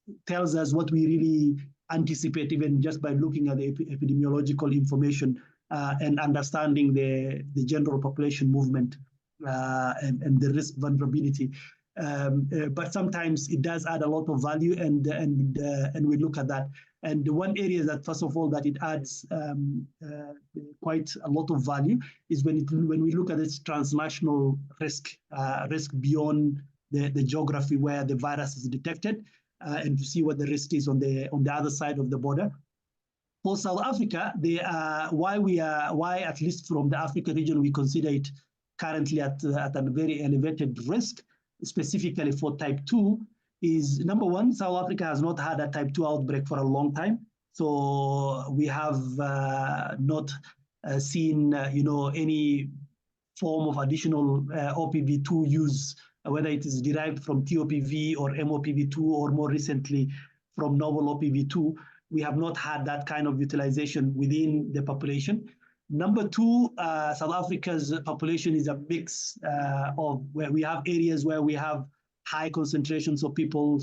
us what we really anticipate, even just by looking at the epidemiological information and understanding the general population movement. and the risk vulnerability. But sometimes it does add a lot of value, and we look at that. And the one area that, first of all, that it adds quite a lot of value is when we look at its transnational risk, risk beyond the geography where the virus is detected, and to see what the risk is on the other side of the border. For South Africa, why at least from the Africa region we consider it currently at a very elevated risk, specifically for type 2, is number one, South Africa has not had a type 2 outbreak for a long time. So we have not seen any form of additional OPV2 use, whether it is derived from TOPV or MOPV2 or more recently from novel OPV2. We have not had that kind of utilization within the population. Number two, South Africa's population is a mix of where we have areas where we have high concentrations of people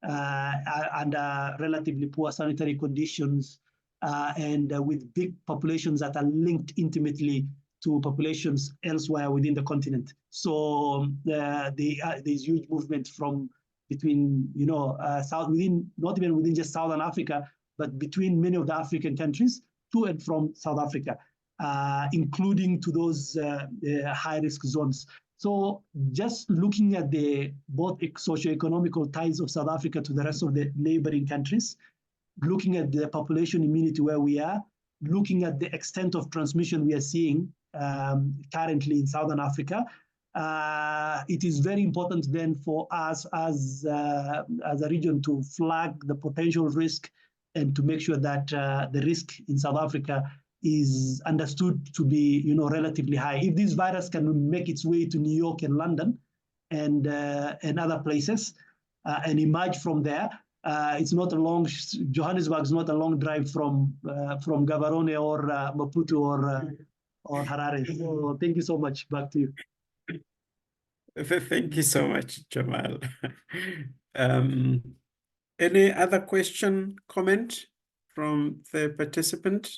under relatively poor sanitary conditions, and with big populations that are linked intimately to populations elsewhere within the continent. So there's huge movement from between, not even within just Southern Africa, but between many of the African countries to and from South Africa, including to those high-risk zones. So just looking at both socio-economical ties of South Africa to the rest of the neighboring countries, looking at the population immunity where we are, looking at the extent of transmission we are seeing currently in Southern Africa, it is very important then for us as a region to flag the potential risk and to make sure that the risk in South Africa is understood to be, relatively high. If this virus can make its way to New York and London and other places and emerge from there, it's not a long. Johannesburg is not a long drive from Gaborone or Maputo or Harare. So thank you so much. Back to you. Thank you so much, Jamal. Any other question, comment from the participant?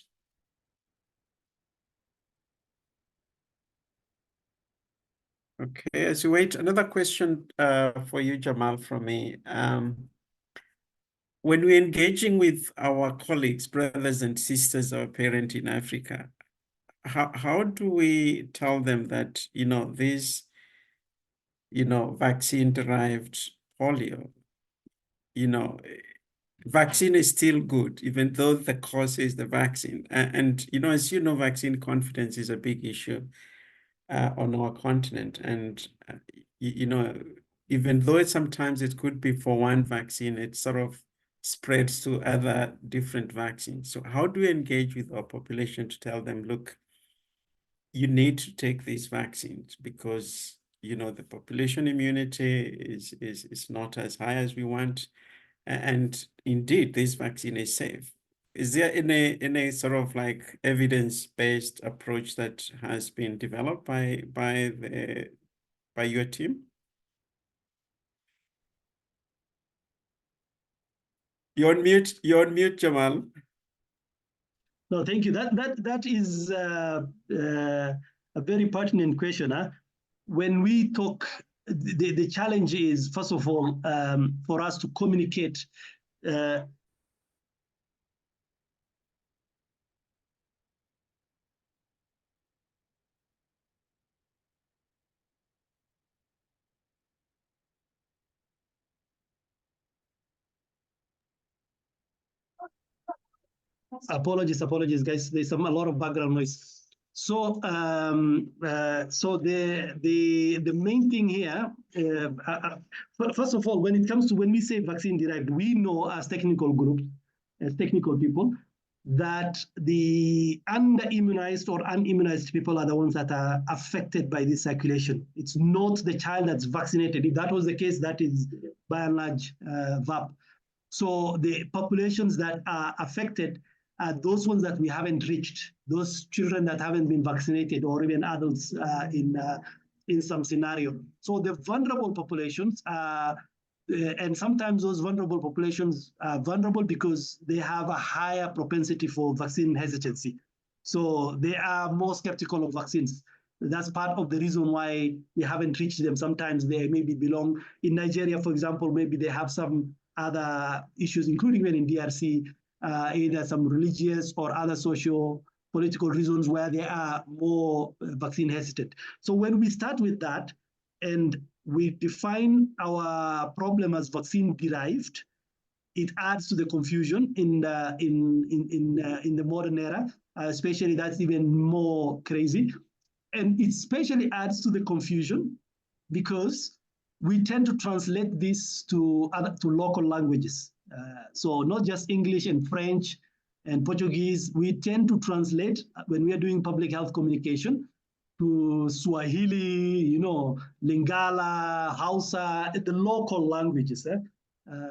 Okay, as you wait, another question for you, Jamal, from me. When we're engaging with our colleagues, brothers and sisters, our parent in Africa, how do we tell them that, this, vaccine-derived polio, vaccine is still good, even though the cause is the vaccine. And as you know, vaccine confidence is a big issue on our continent. And, even though sometimes it could be for one vaccine, it sort of spreads to other different vaccines. So how do we engage with our population to tell them, look, you need to take these vaccines because, the population immunity is not as high as we want. And indeed, this vaccine is safe. Is there any sort of like evidence-based approach that has been developed by your team? You're on mute, Jamal. No, thank you. That is a very pertinent question. When we talk, the challenge is, first of all, for us to communicate Apologies, guys. There's a lot of background noise. So, so the main thing here, first of all, when it comes to when we say vaccine derived, we know as technical groups, as technical people, that the under-immunized or unimmunized people are the ones that are affected by this circulation. It's not the child that's vaccinated. If that was the case, that is by and large VAP. So the populations that are affected are those ones that we haven't reached, those children that haven't been vaccinated, or even adults in some scenario. So the vulnerable populations are, and sometimes those vulnerable populations are vulnerable because they have a higher propensity for vaccine hesitancy. So they are more skeptical of vaccines. That's part of the reason why we haven't reached them. Sometimes they maybe belong in Nigeria, for example, maybe they have some other issues, including even in DRC, either some religious or other social political reasons where they are more vaccine hesitant. So when we start with that and we define our problem as vaccine derived, it adds to the confusion in the modern era, especially that's even more crazy. And it especially adds to the confusion because we tend to translate this to local languages. So not just English and French and Portuguese, we tend to translate when we are doing public health communication to Swahili, Lingala, Hausa, the local languages,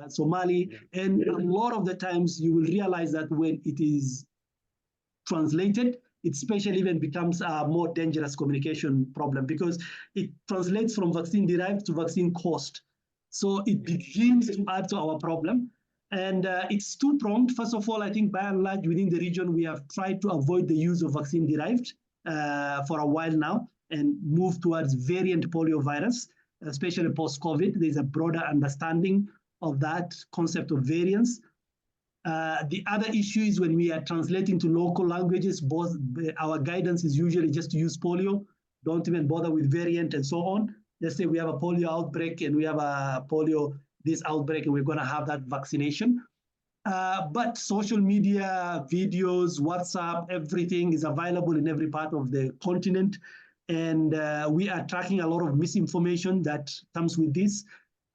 Somali. And a lot of the times you will realize that when it is translated, it especially even becomes a more dangerous communication problem because it translates from vaccine derived to vaccine caused. So it begins to add to our problem. And it's two-pronged. First of all, I think by and large within the region, we have tried to avoid the use of vaccine derived for a while now and move towards variant poliovirus, especially post-COVID. There's a broader understanding of that concept of variants. The other issue is when we are translating to local languages, our guidance is usually just to use polio, don't even bother with variant and so on. Let's say we have a polio outbreak and we have a polio this outbreak and we're going to have that vaccination. But social media, videos, WhatsApp, everything is available in every part of the continent. And we are tracking a lot of misinformation that comes with this.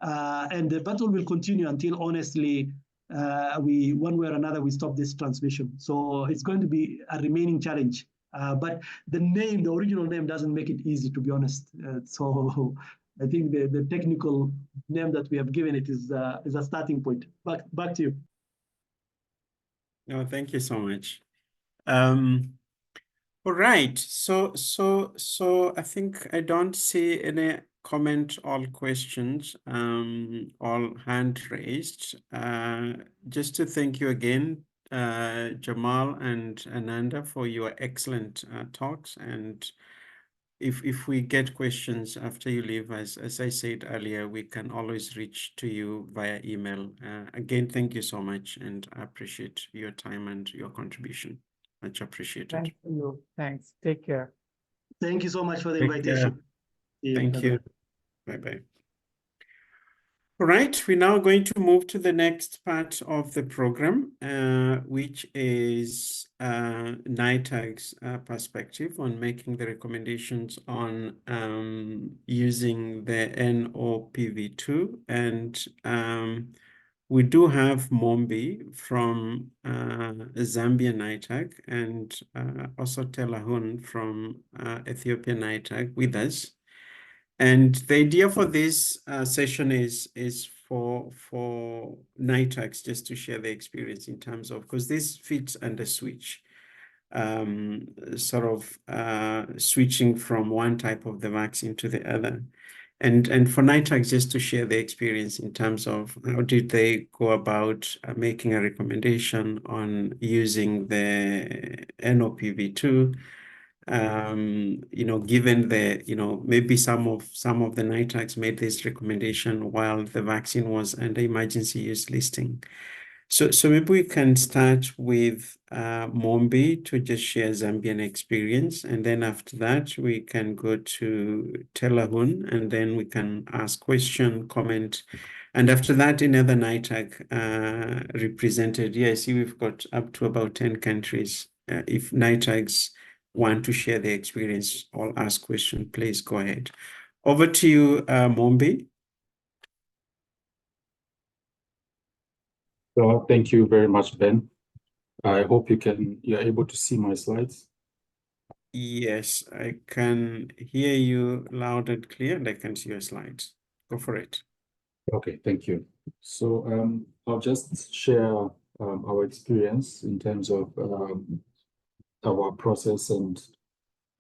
And the battle will continue until, honestly, one way or another, we stop this transmission. So it's going to be a remaining challenge. But the original name doesn't make it easy, to be honest. So I think the technical name that we have given it is a starting point. Back to you. No, thank you so much. All right. So I think I don't see any comment or questions, all hand raised. Just to thank you again, Jamal and Ananda, for your excellent talks. And if we get questions after you leave, as I said earlier, we can always reach to you via email. Again, thank you so much, and I appreciate your time and your contribution. Much appreciated. Thank you. Thanks. Take care. Thank you so much for the Take invitation. care. Thank you. Bye-bye. All right, we're now going to move to the next part of the program, which is NITAG's perspective on making the recommendations on using the nOPV2. And we do have Mombi from Zambia NITAG and also Telahun from Ethiopian NITAG with us. And the idea for this session is for NITAGs just to share the experience in terms of, because this fits under switch, sort of switching from one type of the vaccine to the other. And for NITAGs just to share the experience in terms of how did they go about making a recommendation on using the nOPV2, given the, maybe some of the NITAGs made this recommendation while the vaccine was under emergency use listing. So maybe we can start with Mombi to just share Zambian experience, and then after that we can go to Telahun, and then we can ask question, comment, and after that another NITAG represented. Yeah, I see we've got up to about 10 countries. If NITAGs want to share their experience or ask question, please go ahead. Over to you, Mombi. So thank you very much, Ben. I hope you're able to see my slides. Yes, I can hear you loud and clear, and I can see your slides. Go for it. Okay, thank you. So I'll just share our experience in terms of our process and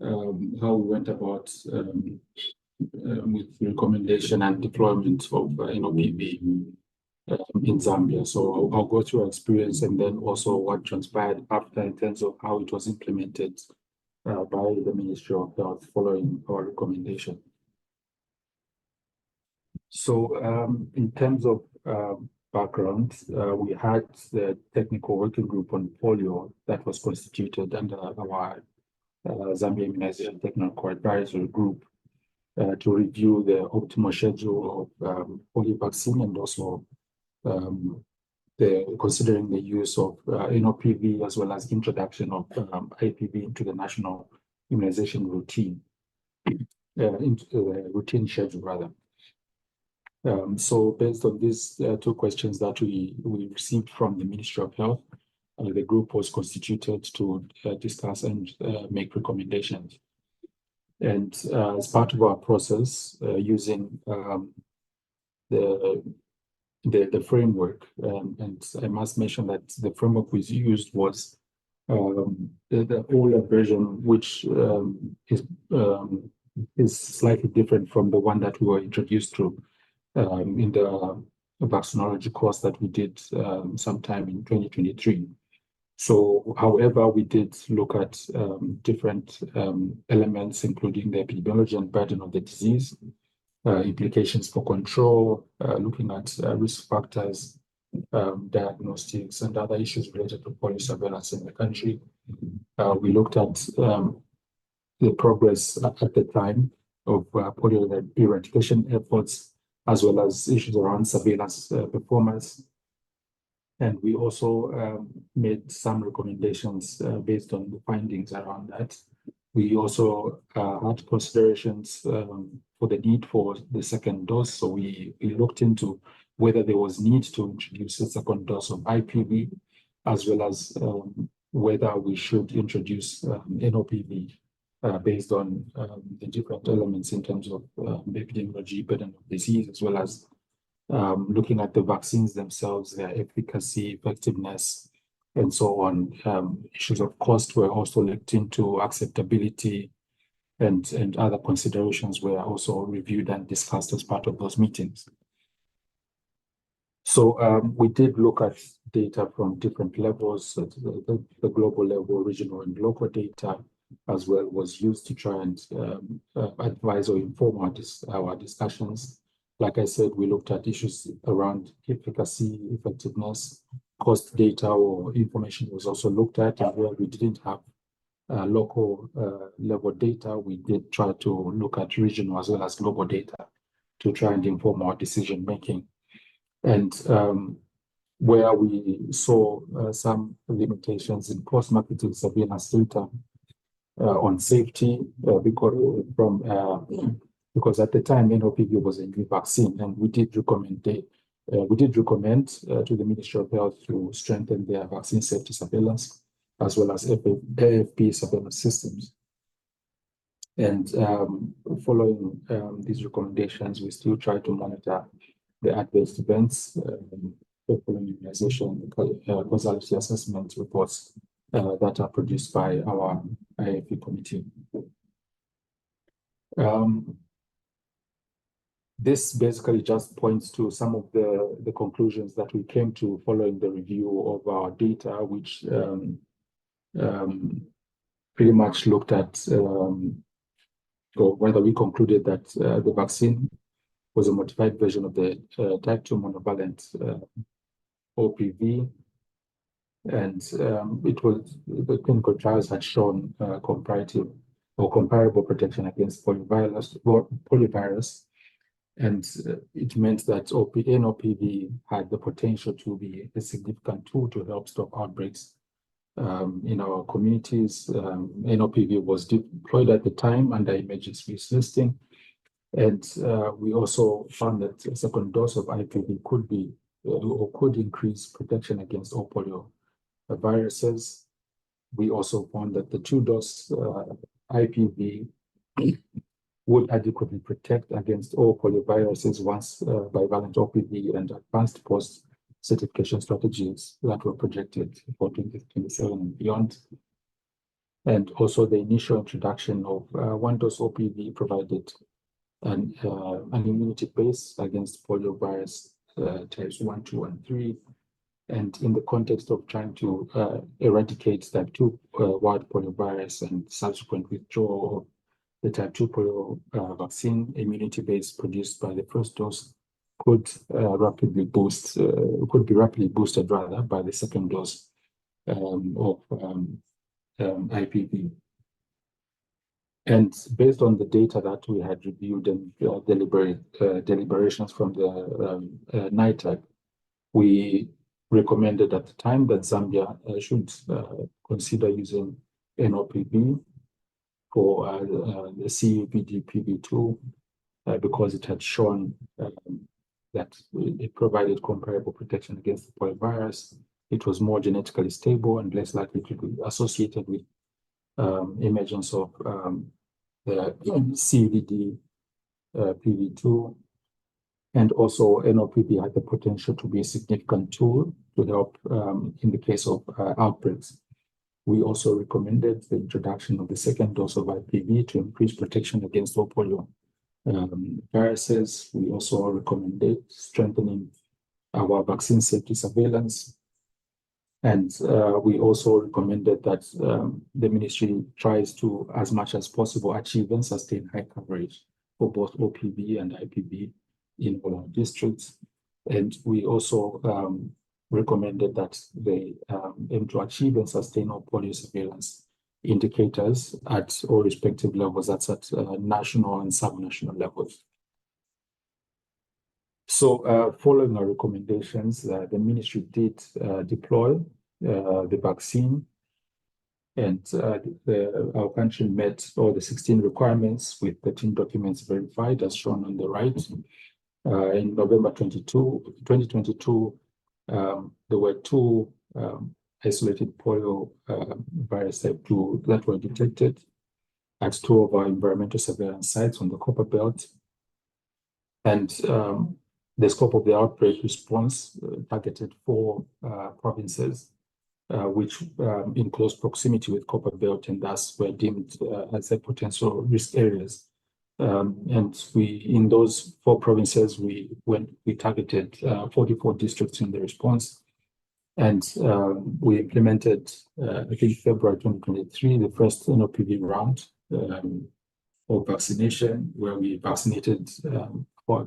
how we went about with recommendation and deployment of nOPV in Zambia. So I'll go through our experience and then also what transpired after in terms of how it was implemented by the Ministry of Health following our recommendation. So in terms of background, we had the technical working group on polio that was constituted under our Zambia Immunization Technical Advisory Group to review the optimal schedule of polio vaccine and also considering the use of nOPV as well as introduction of IPV into the national immunization routine, into the routine schedule rather. So based on these two questions that we received from the Ministry of Health, the group was constituted to discuss and make recommendations. And as part of our process, using the framework, and I must mention that the framework we used was the older version, which is slightly different from the one that we were introduced to in the vaccinology course that we did sometime in 2023. So, however, we did look at different elements, including the epidemiology and burden of the disease, implications for control, looking at risk factors, diagnostics, and other issues related to polio surveillance in the country. We looked at the progress at the time of polio eradication efforts, as well as issues around surveillance performance. And we also made some recommendations based on the findings around that. We also had considerations for the need for the second dose. So we looked into whether there was need to introduce a second dose of IPV, as well as whether we should introduce nOPV based on the different elements in terms of epidemiology, burden of disease, as well as looking at the vaccines themselves, their efficacy, effectiveness, and so on. Issues of cost were also looked into, acceptability, and other considerations were also reviewed and discussed as part of those meetings. So we did look at data from different levels, the global level, regional and local data as well was used to try and advise or inform our discussions. Like I said, we looked at issues around efficacy, effectiveness, cost data or information was also looked at, and where we didn't have local level data, we did try to look at regional as well as global data to try and inform our decision making. And where we saw some limitations in post-marketing surveillance data on safety, because at the time nOPV was a new vaccine, and we did recommend to the Ministry of Health to strengthen their vaccine safety surveillance as well as AFP surveillance systems. And following these recommendations, we still try to monitor the adverse events, following immunization, causality assessment reports that are produced by our IAP committee. This basically just points to some of the conclusions that we came to following the review of our data, which pretty much looked at or whether we concluded that the vaccine was a modified version of the type 2 monovalent OPV, and the clinical trials had shown comparative or comparable protection against poliovirus. And it meant that nOPV had the potential to be a significant tool to help stop outbreaks in our communities. nOPV was deployed at the time under emergency use listing. And we also found that a second dose of IPV could be or could increase protection against all polio viruses. We also found that the 2-dose IPV would adequately protect against all polioviruses once bivalent OPV and advanced post-certification strategies that were projected for 2027 and beyond. And also the initial introduction of 1-dose OPV provided an immunity base against poliovirus types 1, 2, and 3. And in the context of trying to eradicate type 2 wild poliovirus and subsequent withdrawal of the type 2 polio vaccine, immunity base produced by the first dose could could be rapidly boosted rather by the second dose of IPV. And based on the data that we had reviewed and deliberations from the NITAG, we recommended at the time that Zambia should consider using nOPV for the CEVD-PV2 because it had shown that it provided comparable protection against the poliovirus. It was more genetically stable and less likely to be associated with emergence of the CEVD-PV2. And also nOPV had the potential to be a significant tool to help in the case of outbreaks. We also recommended the introduction of the second dose of IPV to increase protection against all polio viruses. We also recommended strengthening our vaccine safety surveillance. And we also recommended that the ministry tries to, as much as possible, achieve and sustain high coverage for both OPV and IPV in all our districts. And we also recommended that they aim to achieve and sustain all polio surveillance indicators at all respective levels, that's at national and subnational levels. So following our recommendations, the ministry did deploy the vaccine, and our country met all the 16 requirements with 13 documents verified as shown on the right. In November 2022, there were 2 isolated polio virus type 2 that were detected at 2 of our environmental surveillance sites on the Copper Belt. And the scope of the outbreak response targeted 4 provinces, which in close proximity with Copper Belt and thus were deemed as a potential risk areas. And in those 4 provinces, we targeted 44 districts in the response. And we implemented, I think February 2023, the first nOPV round of vaccination, where we vaccinated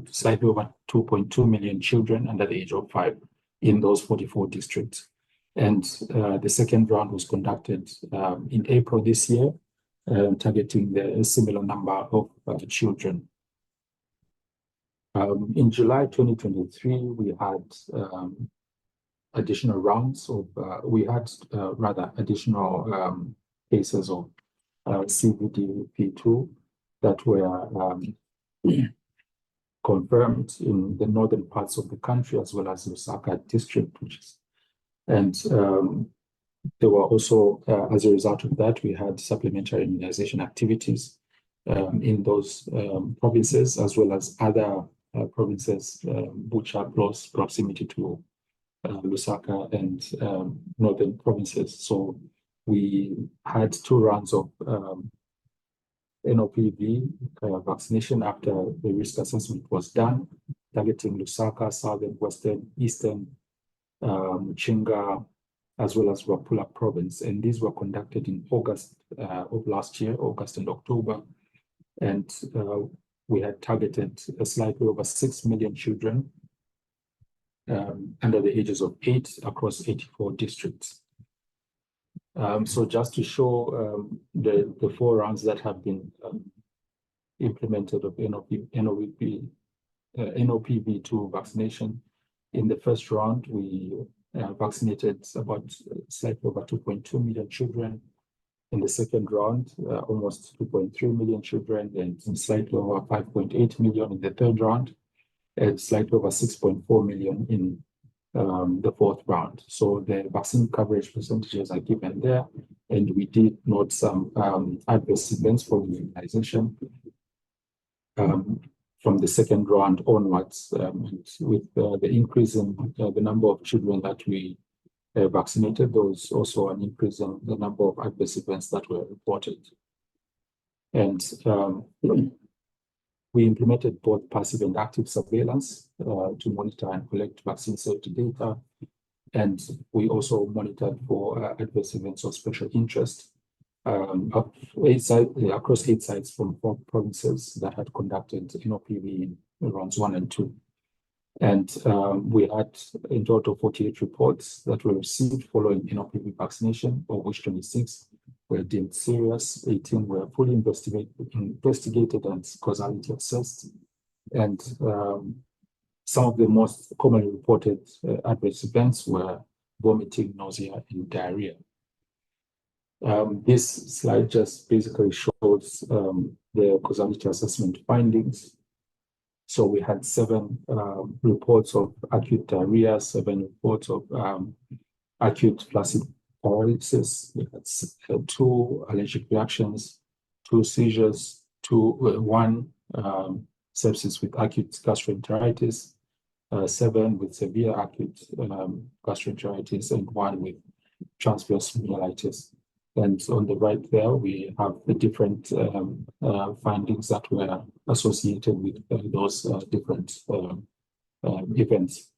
slightly over 2.2 million children under the age of 5 in those 44 districts. And the second round was conducted in April this year, targeting a similar number of children. In July 2023, we had additional rounds of, additional cases of CEVD-P2 that were confirmed in the northern parts of the country, as well as Lusaka district, and there were also, as a result of that, we had supplementary immunization activities in those provinces, as well as other provinces which are close proximity to Lusaka and northern provinces. So we had 2 rounds of nOPV vaccination after the risk assessment was done, targeting Lusaka, southern, western, eastern, Chinga, as well as Wapula province. And these were conducted in August of last year, August and October. And we had targeted slightly over 6 million children under the ages of 8 across 84 districts. So just to show the 4 rounds that have been implemented of nOPV2 vaccination. In the first round, we vaccinated about slightly over 2.2 million children. In the second round, almost 2.3 million children, and slightly over 5.8 million in the third round, and slightly over 6.4 million in the 4th round. So the vaccine coverage percentages are given there, and we did note some adverse events for immunization from the second round onwards, with the increase in the number of children that we vaccinated. There was also an increase in the number of adverse events that were reported. And we implemented both passive and active surveillance to monitor and collect vaccine safety data. And we also monitored for adverse events of special interest across 8 sites from 4 provinces that had conducted nOPV rounds 1 and 2. And we had in total 48 reports that were received following nOPV vaccination, of which 26 were deemed serious, 18 were fully investigated and causality assessed. And some of the most commonly reported adverse events were vomiting, nausea, and diarrhea. This slide just basically shows the causality assessment findings. So we had 7 reports of acute diarrhea, 7 reports of acute flaccid paralysis. We had 2 allergic reactions, 2 seizures, 1 sepsis with acute gastroenteritis, 7 with severe acute gastroenteritis, and 1 with transverse myelitis. And on the right there, we have the different findings that were associated with those different events.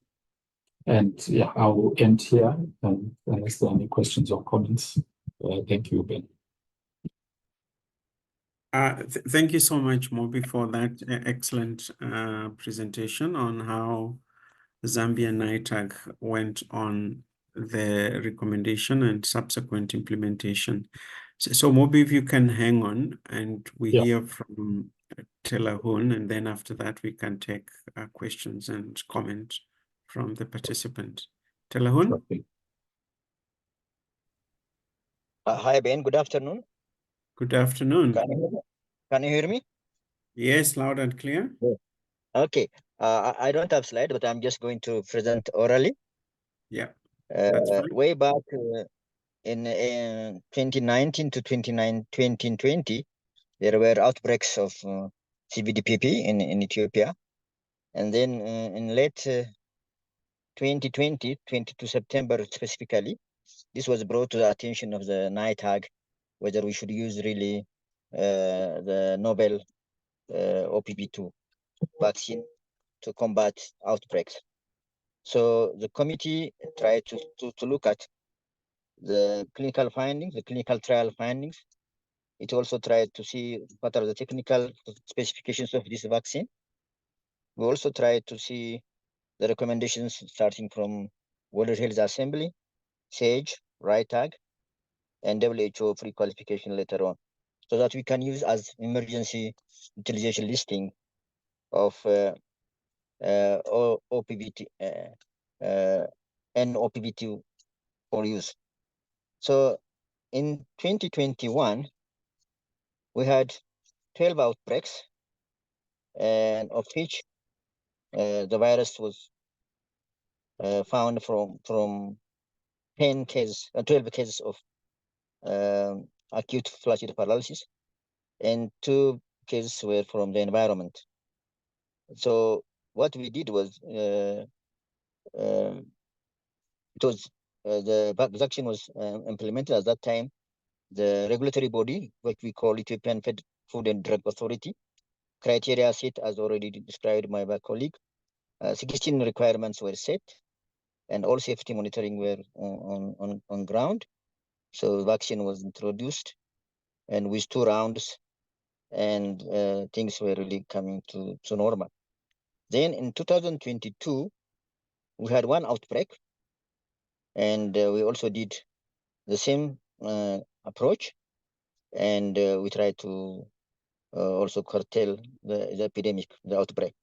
And yeah, I will end here, and unless there are any questions or comments. Thank you, Ben. Thank you so much, Mobi, for that excellent presentation on how Zambia NITAG went on the recommendation and subsequent implementation. So Mobi, if you can hang on and we hear from Telahun, and then after that we can take questions and comments from the participants. Telahun? Hi, Ben. Good afternoon. Good afternoon. Can you hear me? Yes, loud and clear. Okay. I don't have slide, but I'm just going to present orally. Yeah, that's fine. Way back in 2019 to 2020, there were outbreaks of CVDPP in Ethiopia. And then in late 2020, 22 September specifically, this was brought to the attention of the NITAG, whether we should use really the novel OPV2 vaccine to combat outbreaks. So the committee tried to look at the clinical findings, the clinical trial findings. It also tried to see what are the technical specifications of this vaccine. We also tried to see the recommendations starting from World Health Assembly, SAGE, NITAG, and WHO pre-qualification later on, so that we can use as emergency utilization listing of nOPV2 for use. So in 2021, we had 12 outbreaks, and of which the virus was found from 12 cases of acute flaccid paralysis, and 2 cases were from the environment. So what we did was the vaccine was implemented at that time. The regulatory body, what we call Ethiopian Food and Drug Authority, criteria set as already described by my colleague. 16 requirements were set, and all safety monitoring were on ground. So vaccine was introduced, and with 2 rounds, and things were really coming to normal. Then in 2022, we had 1 outbreak, and we also did the same approach, and we tried to also curtail the epidemic, the outbreak.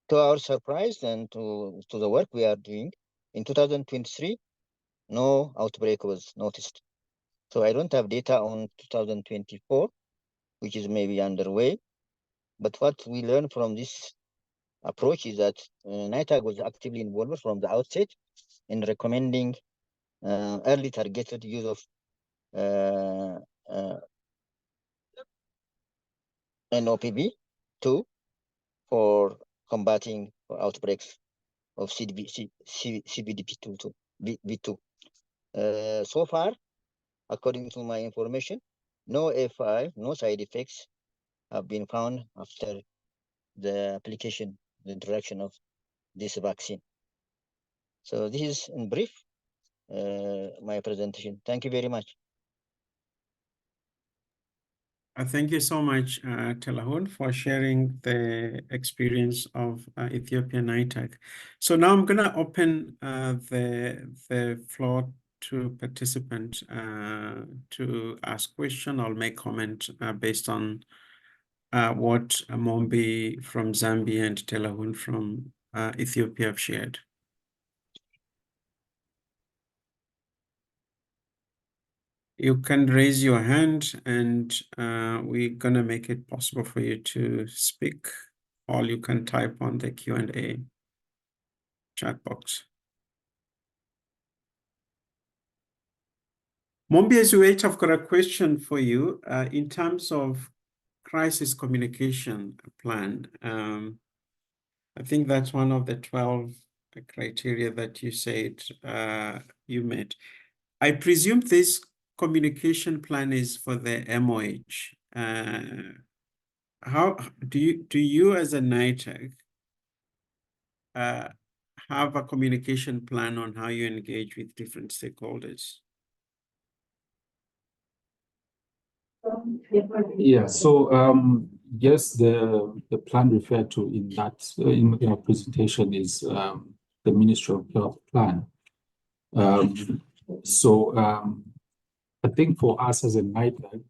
To our surprise and to the work we are doing, in 2023, no outbreak was noticed. So I don't have data on 2024, which is maybe underway. But what we learned from this approach is that NITAG was actively involved from the outset in recommending early targeted use of nOPV2 for combating outbreaks of CVDP2. So far, according to my information, no FI, no side effects have been found after the application, the introduction of this vaccine. So this is in brief my presentation. Thank you very much. Thank you so much, Telahun, for sharing the experience of Ethiopian NITAG. So now I'm going to open the floor to participants to ask question or make comment based on what Mombi from Zambia and Telahun from Ethiopia have shared. You can raise your hand and we're going to make it possible for you to speak, or you can type on the Q&A chat box. Mombi, as you wait, I've got a question for you in terms of crisis communication plan. I think that's one of the 12 criteria that you said you met. I presume this communication plan is for the MOH. How do you as a NITAG have a communication plan on how you engage with different stakeholders? Yeah, so yes, the plan referred to in that in our presentation is the Ministry of Health plan. I think for us as a NITAG,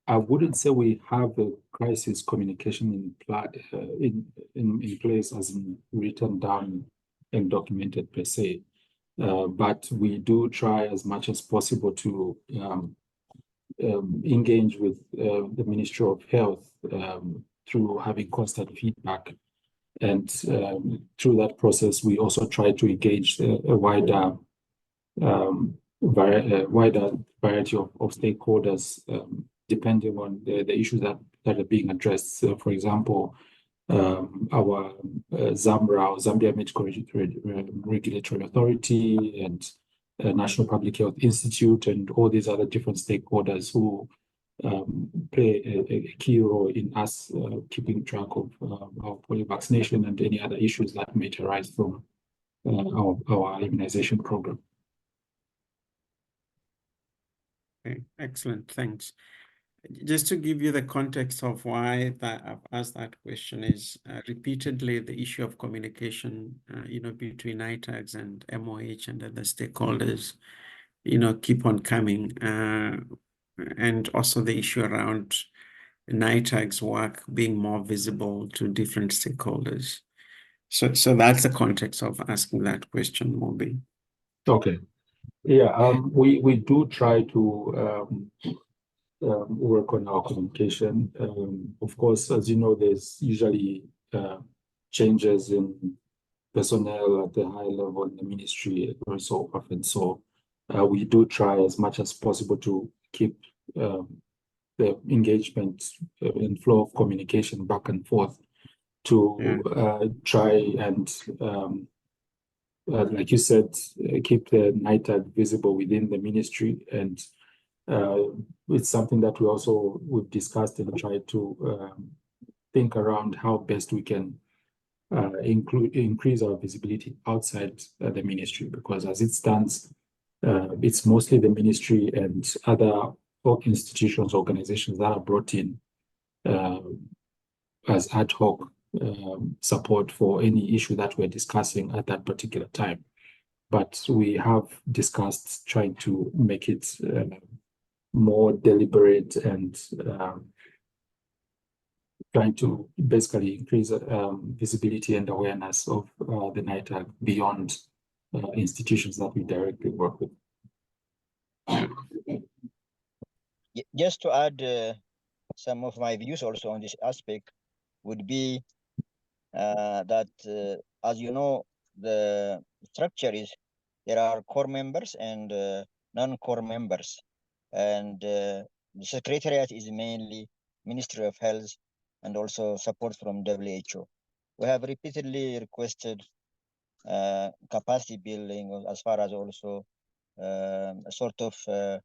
I wouldn't say we have a crisis communication in place as in written down and documented per se, but we do try as much as possible to engage with the Ministry of Health through having constant feedback. And through that process, we also try to engage a wider variety of stakeholders, depending on the issues that are being addressed. So, for example, our ZAMRA, Zambia Medical Regulatory Authority, and National Public Health Institute, and all these other different stakeholders who play a key role in us keeping track of our polio vaccination and any other issues that may arise from our immunization program. Okay, excellent, thanks. Just to give you the context of why that I've asked that question is repeatedly the issue of communication, between NITAGs and MOH and other stakeholders, keep on coming. And also the issue around NITAG's work being more visible to different stakeholders. So that's the context of asking that question, Mobi. Okay. Yeah, we do try to work on our communication. Of course, as you know, there's usually changes in personnel at the high level in the ministry every so often. So we do try as much as possible to keep the engagement and flow of communication back and forth to try and, like you said, keep the NITAG visible within the ministry. And it's something that we've discussed and tried to think around how best we can increase our visibility outside the ministry, because as it stands, it's mostly the ministry and other institutions, organizations that are brought in as ad hoc support for any issue that we're discussing at that particular time. But we have discussed trying to make it more deliberate and trying to basically increase visibility and awareness of the NITAG beyond institutions that we directly work with. Just to add some of my views also on this aspect would be that, as you know, the structure is there are core members and non-core members. And the Secretariat is mainly Ministry of Health and also support from WHO. We have repeatedly requested capacity building as far as also a sort of a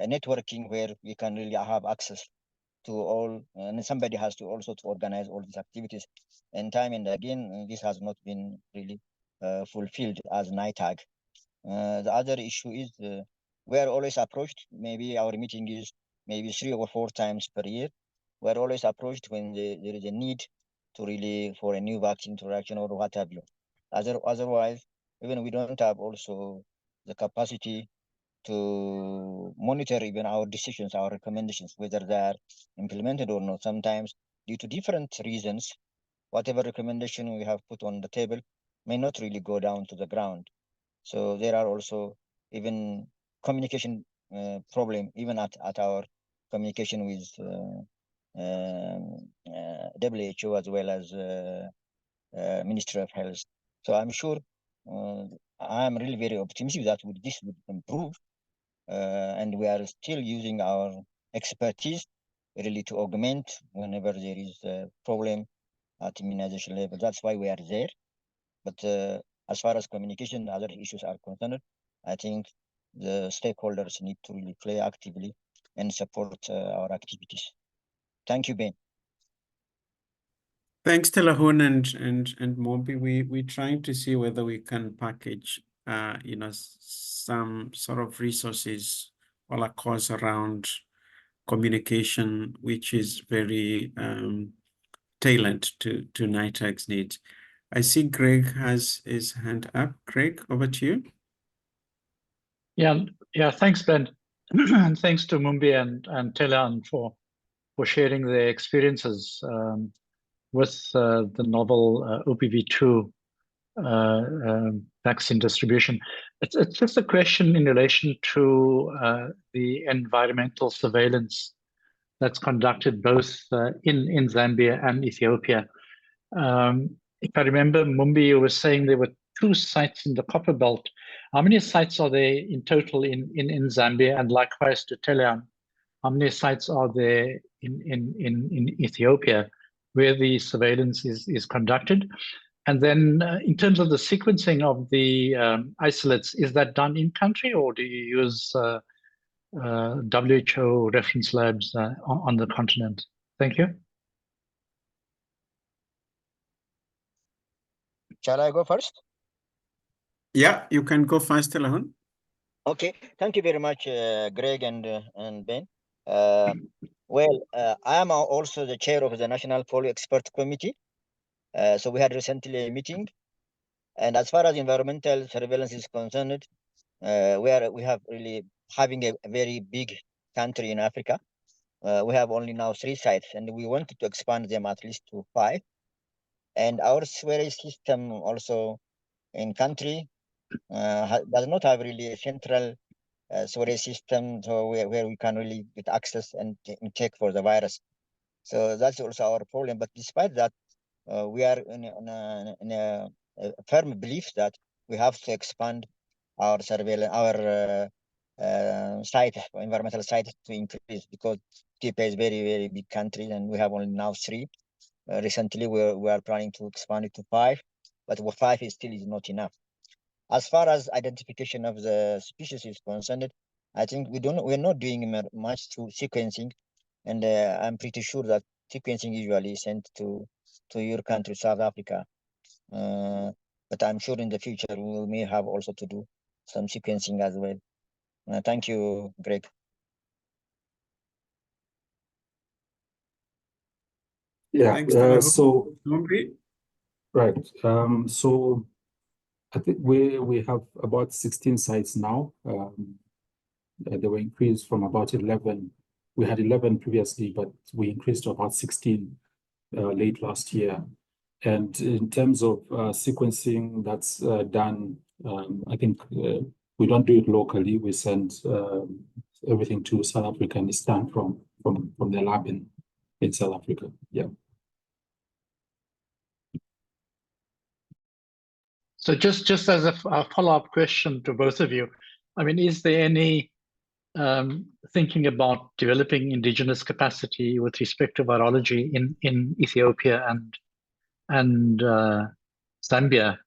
networking where we can really have access to all, and somebody has to also to organize all these activities. And time and again, this has not been really fulfilled as NITAG. The other issue is we are always approached. Maybe our meeting is maybe 3 or 4 times per year. We are always approached when there is a need to really for a new vaccine introduction or what have you. Otherwise, even we don't have also the capacity to monitor even our decisions, our recommendations, whether they are implemented or not. Sometimes, due to different reasons, whatever recommendation we have put on the table may not really go down to the ground. So there are also even communication problem, even at our communication with WHO as well as Ministry of Health. So I'm sure I'm really very optimistic that this would improve, and we are still using our expertise really to augment whenever there is a problem at immunization level. That's why we are there. But as far as communication and other issues are concerned, I think the stakeholders need to really play actively and support our activities. Thank you, Ben. Thanks, Telahun and Mobi. We're trying to see whether we can package, some sort of resources all across around communication, which is very tailored to NITAG's needs. I see Greg has his hand up. Greg, over to you. Yeah, thanks, Ben. And thanks to Mumbi and Telan for sharing their experiences with the novel OPV2 vaccine distribution. It's just a question in relation to the environmental surveillance that's conducted both in Zambia and Ethiopia. If I remember, Mumbi was saying there were 2 sites in the Copper Belt. How many sites are there in total in Zambia? And likewise to Telean, how many sites are there in Ethiopia where the surveillance is conducted? And then in terms of the sequencing of the isolates, is that done in country or do you use WHO reference labs on the continent? Thank you. Shall I go first? Yeah, you can go first, Telahun. Okay, thank you very much, Greg and Ben. I am also the chair of the National Polio Expert Committee. So we had recently a meeting, and as far as environmental surveillance is concerned, we have really having a very big country in Africa. We have only now 3 sites, and we wanted to expand them at least to 5. And our sewage system also in country does not have really a central sewage system, so where we can really get access and check for the virus. So that's also our problem. But despite that, we are in a firm belief that we have to expand our surveillance, our environmental site to increase, because Ethiopia is very, very big country and we have only now 3. Recently, we are planning to expand it to 5, but 5 is still not enough. As far as identification of the species is concerned, I think we're not doing much through sequencing, and I'm pretty sure that sequencing usually is sent to your country, South Africa. But I'm sure in the future we may have also to do some sequencing as well. Thank you, Greg. Yeah. Thanks, Telahun. So Mobi? right. So I think we have about 16 sites now. They were increased from about 11. We had 11 previously, but we increased to about 16 late last year. And in terms of sequencing, that's done. I think we don't do it locally. We send everything to South Africa, and it's done from the lab in South Africa. Yeah. So just as a follow-up question to both of you, I mean, is there any thinking about developing indigenous capacity with respect to virology in Ethiopia and Zambia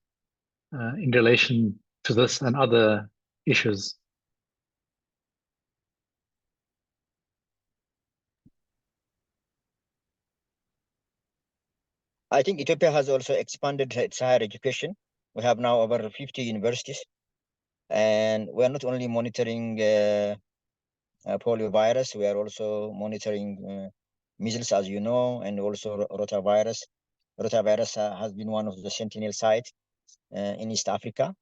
in relation to this and other issues? I think Ethiopia has also expanded its higher education We have now over 50 universities, and we are not only monitoring poliovirus, we are also monitoring measles, as you know, and also rotavirus. Rotavirus has been one of the sentinel sites in East Africa,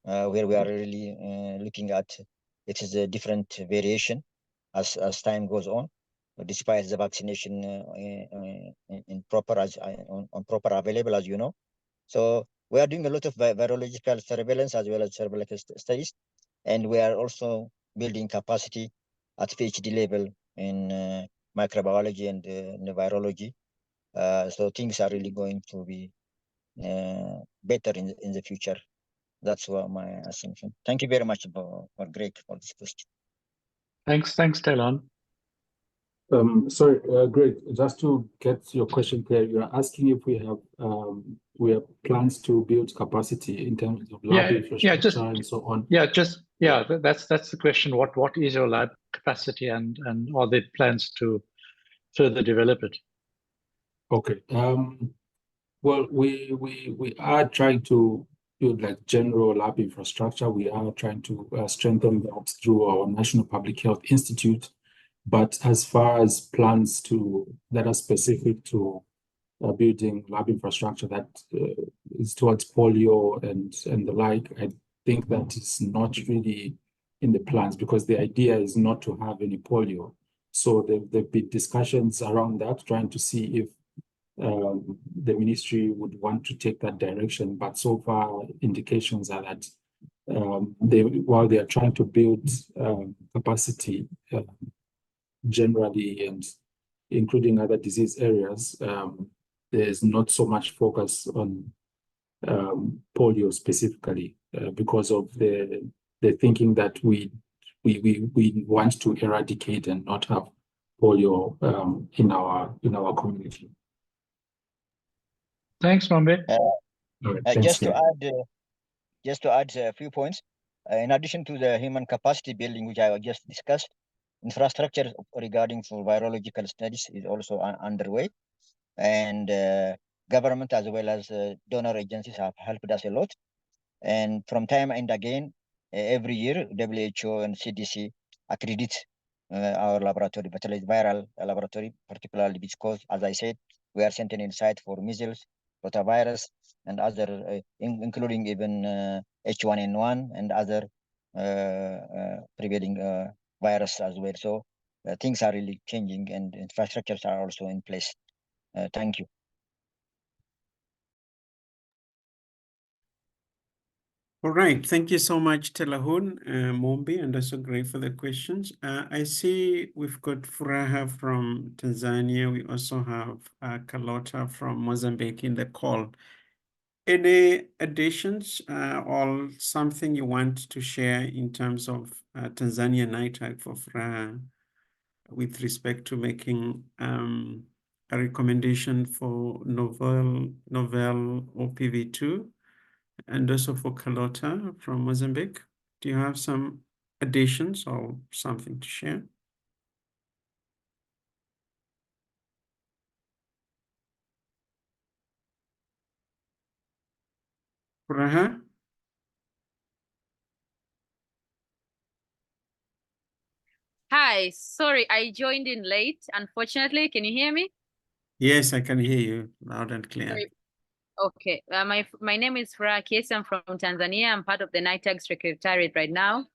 where we are really looking at it is a different variation as time goes on, despite the vaccination in proper on proper available, as you know. So we are doing a lot of virological surveillance as well as surveillance studies, and we are also building capacity at PhD level in microbiology and virology. So things are really going to be better in the future. That's what my assumption. Thank you very much for Greg for this question. Thanks, Talon. Sorry, Greg, just to get your question clear, you're asking if we have plans to build capacity in terms of lab infrastructure and so on. That's the question. What is your lab capacity, and are there plans to further develop it? Okay. Well, we are trying to build like general lab infrastructure. We are trying to strengthen that through our National Public Health Institute. But as far as plans that are specific to building lab infrastructure that is towards polio and the like, I think that is not really in the plans, because the idea is not to have any polio. So there've been discussions around that, trying to see if the ministry would want to take that direction. But so far, indications are that while they are trying to build capacity generally and including other disease areas, there's not so much focus on polio specifically because of the thinking that we want to eradicate and not have polio in our community. Thanks, Nombe. Just to add a few points, in addition to the human capacity building, which I just discussed, infrastructure regarding for virological studies is also underway, and government as well as donor agencies have helped us a lot. And from time and again, every year, WHO and CDC accredit our laboratory, but it's viral laboratory, particularly because, as I said, we are sentinel site for measles, rotavirus, and other, including even H1N1 and other prevailing virus as well. So things are really changing, and infrastructures are also in place. Thank you. All right, thank you so much, Telahun, Mombi, and also great for the questions. I see we've got Furaha from Tanzania. We also have Carlota from Mozambique in the call. Any additions or something you want to share in terms of Tanzania NITAG for Furaha with respect to making a recommendation for novel OPV2? And also for Carlota from Mozambique, do you have some additions or something to share? Furaha? Hi, sorry, I joined in late, unfortunately. Can you hear me? Yes, I can hear you loud and clear. Sorry. Okay, my name is Furaha Kiesi. I'm from Tanzania. I'm part of the NITAG Secretariat right now.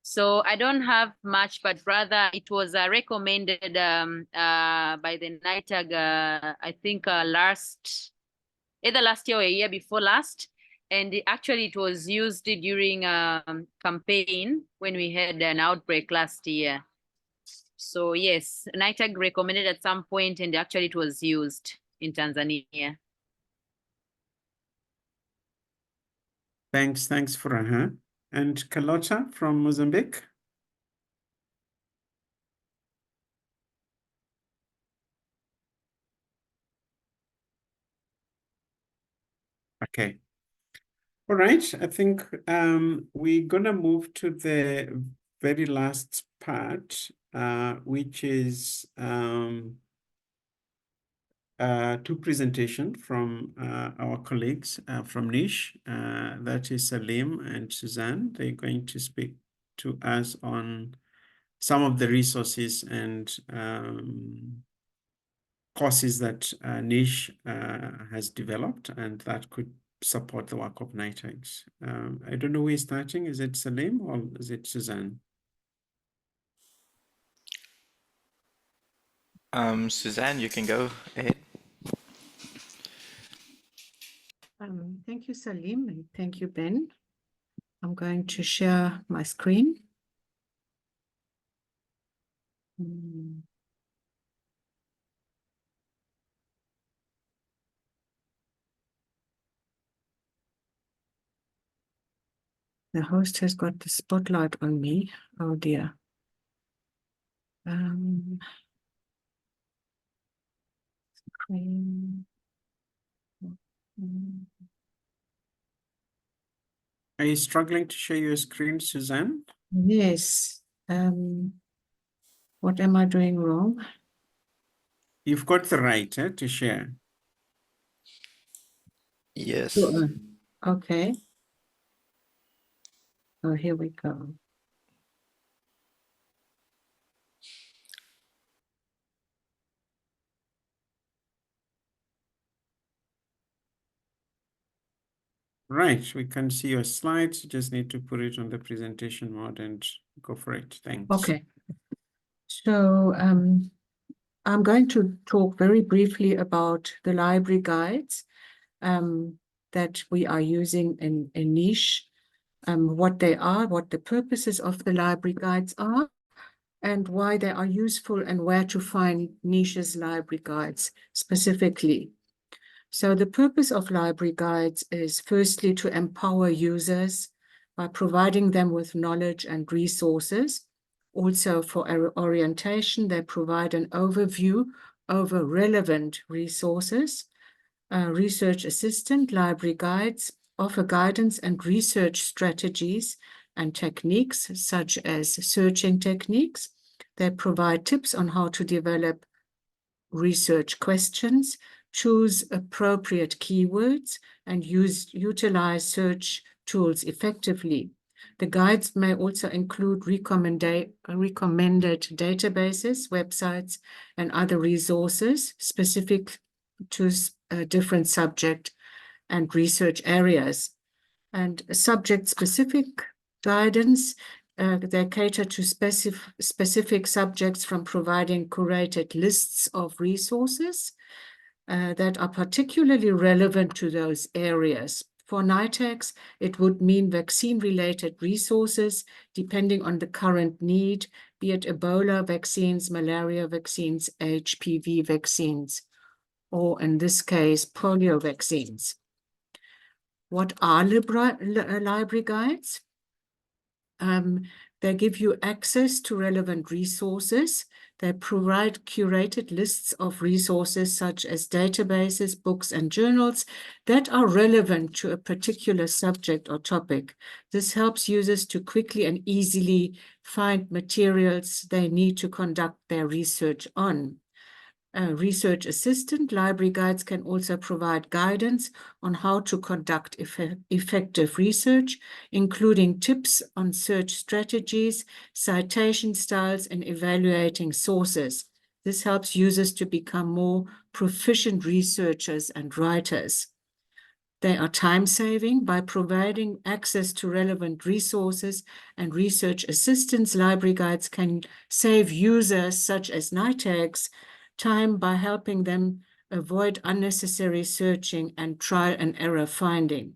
So I don't have much, but rather it was recommended by the NITAG, I think either last year or a year before last. And actually it was used during campaign when we had an outbreak last year. So yes, NITAG recommended at some point, and actually it was used in Tanzania. Thanks, Furaha. And Carlota from Mozambique? Okay. All right, I think we're gonna move to the very last part, which is two presentations from our colleagues from NISH, that is Salim and Suzanne. They're going to speak to us on some of the resources and courses that NISH has developed and that could support the work of NITAGs. I don't know who is starting. Is it Salim or is it Suzanne? Suzanne, you can go ahead. Thank you, Salim, and thank you, Ben. I'm going to share my screen. The host has got the spotlight on me. Oh dear. Screen. Are you struggling to share your screen, Suzanne? Yes. What am I doing wrong? You've got the right to share. Yes. Okay. Oh, here we go. Right, we can see your slides. You just need to put it on the presentation mode and go for it. Thanks. Okay. So I'm going to talk very briefly about the library guides that we are using in NISH, what they are, what the purposes of the library guides are, and why they are useful and where to find NISH's library guides specifically. So the purpose of library guides is firstly to empower users by providing them with knowledge and resources. Also for orientation, they provide an overview over relevant resources. Research assistant library guides offer guidance and research strategies and techniques such as searching techniques. They provide tips on how to develop research questions, choose appropriate keywords, and utilize search tools effectively. The guides may also include recommended databases, websites, and other resources specific to different subject and research areas. And subject-specific guidance, they cater to specific subjects from providing curated lists of resources that are particularly relevant to those areas. For NITAGs, it would mean vaccine-related resources, depending on the current need, be it Ebola vaccines, malaria vaccines, HPV vaccines, or in this case, polio vaccines. What are library guides? They give you access to relevant resources. They provide curated lists of resources such as databases, books, and journals that are relevant to a particular subject or topic. This helps users to quickly and easily find materials they need to conduct their research on. Research assistant library guides can also provide guidance on how to conduct effective research, including tips on search strategies, citation styles, and evaluating sources. This helps users to become more proficient researchers and writers. They are time-saving by providing access to relevant resources, and research assistance library guides can save users, such as NITAGs, time by helping them avoid unnecessary searching and trial and error finding.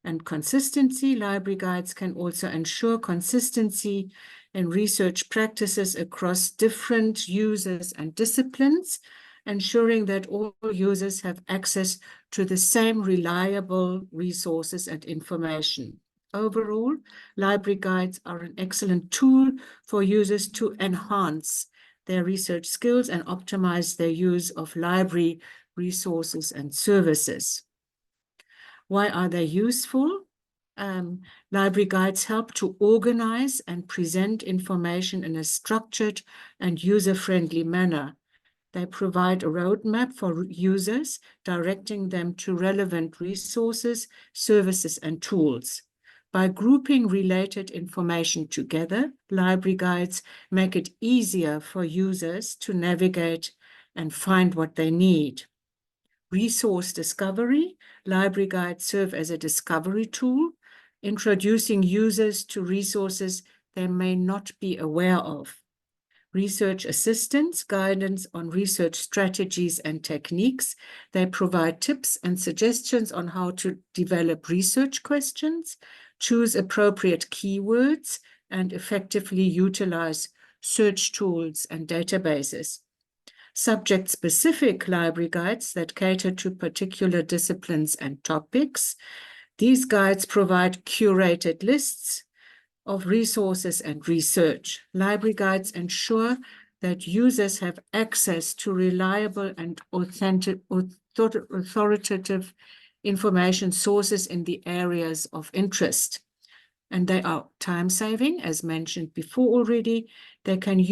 And consistency, library guides can also ensure consistency in research practices across different users and disciplines, ensuring that all users have access to the same reliable resources and information. Overall, library guides are an excellent tool for users to enhance their research skills and optimize their use of library resources and services. Why are they useful? Library guides help to organize and present information in a structured and user-friendly manner. They provide a roadmap for users, directing them to relevant resources, services, and tools. By grouping related information together, library guides make it easier for users to navigate and find what they need. Resource discovery, library guides serve as a discovery tool, introducing users to resources they may not be aware of. Research assistance, guidance on research strategies and techniques. They provide tips and suggestions on how to develop research questions, choose appropriate keywords, and effectively utilize search tools and databases. Subject-specific library guides that cater to particular disciplines and topics. These guides provide curated lists of resources and research. Library guides ensure that users have access to reliable and authoritative information sources in the areas of interest. And they are time-saving, as mentioned before already. They can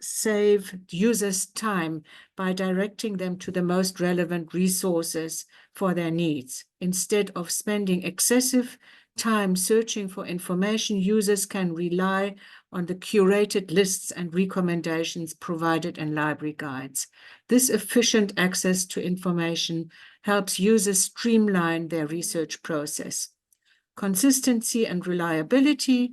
save users time by directing them to the most relevant resources for their needs. Instead of spending excessive time searching for information, users can rely on the curated lists and recommendations provided in library guides. This efficient access to information helps users streamline their research process. Consistency and reliability,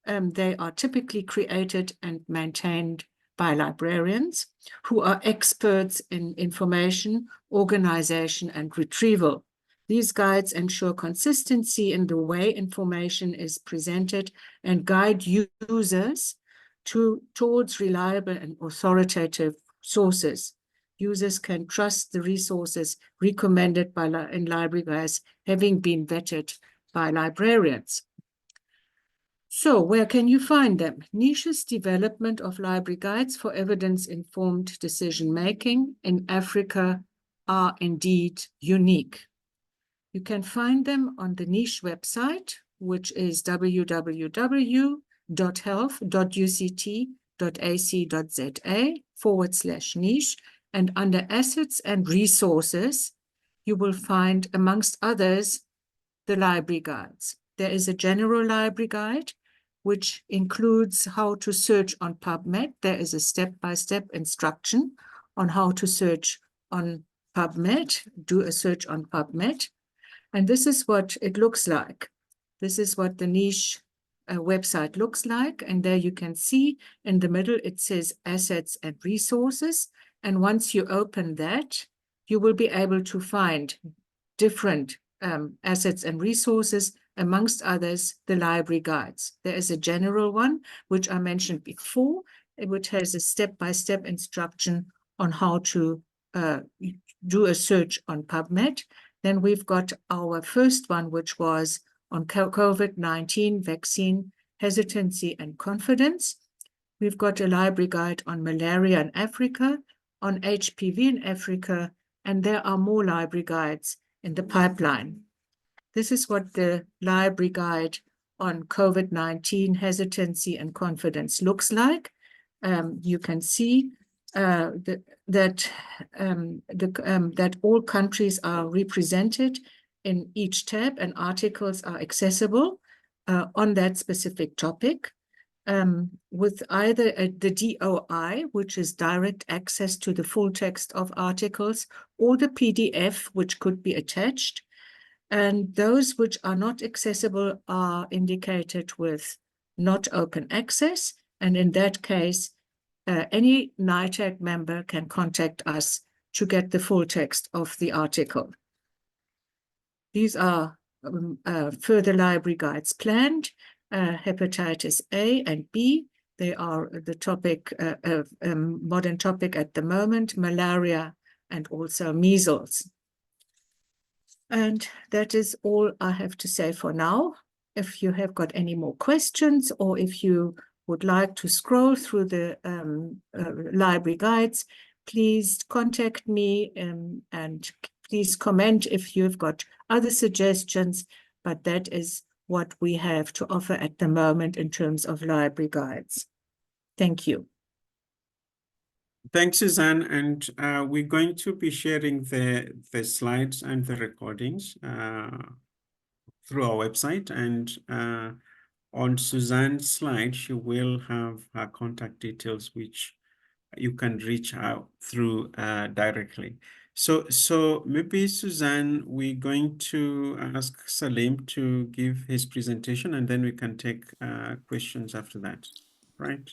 they are typically created and maintained by librarians who are experts in information, organization, and retrieval. These guides ensure consistency in the way information is presented and guide users towards reliable and authoritative sources. Users can trust the resources recommended in library guides having been vetted by librarians. So where can you find them? NISH's development of library guides for evidence-informed decision-making in Africa are indeed unique. You can find them on the NISH website, which is www.health.uct.ac.za/NISH, and under Assets and Resources, you will find, amongst others, the library guides. There is a general library guide, which includes how to search on PubMed. There is a step-by-step instruction on how to search on PubMed, do a search on PubMed. And this is what it looks like. This is what the NISH website looks like. And there you can see in the middle, it says Assets and Resources. And once you open that, you will be able to find different assets and resources, amongst others, the library guides. There is a general one, which I mentioned before, which has a step-by-step instruction on how to do a search on PubMed. Then we've got our first one, which was on COVID-19 vaccine hesitancy and confidence. We've got a library guide on malaria in Africa, on HPV in Africa, and there are more library guides in the pipeline. This is what the library guide on COVID-19 hesitancy and confidence looks like. You can see that all countries are represented in each tab, and articles are accessible on that specific topic with either the DOI, which is direct access to the full text of articles, or the PDF, which could be attached. And those which are not accessible are indicated with not open access. And in that case, any NITAG member can contact us to get the full text of the article. These are further library guides planned. Hepatitis A and B, they are the topic, modern topic at the moment, malaria and also measles. And that is all I have to say for now. If you have got any more questions, or if you would like to scroll through the library guides, please contact me and please comment if you've got other suggestions, but that is what we have to offer at the moment in terms of library guides. Thank you. Thanks, Suzanne. And we're going to be sharing the slides and the recordings through our website. And on Suzanne's slide, she will have her contact details, which you can reach out through directly. So maybe, Suzanne, we're going to ask Salim to give his presentation, and then we can take questions after that, right?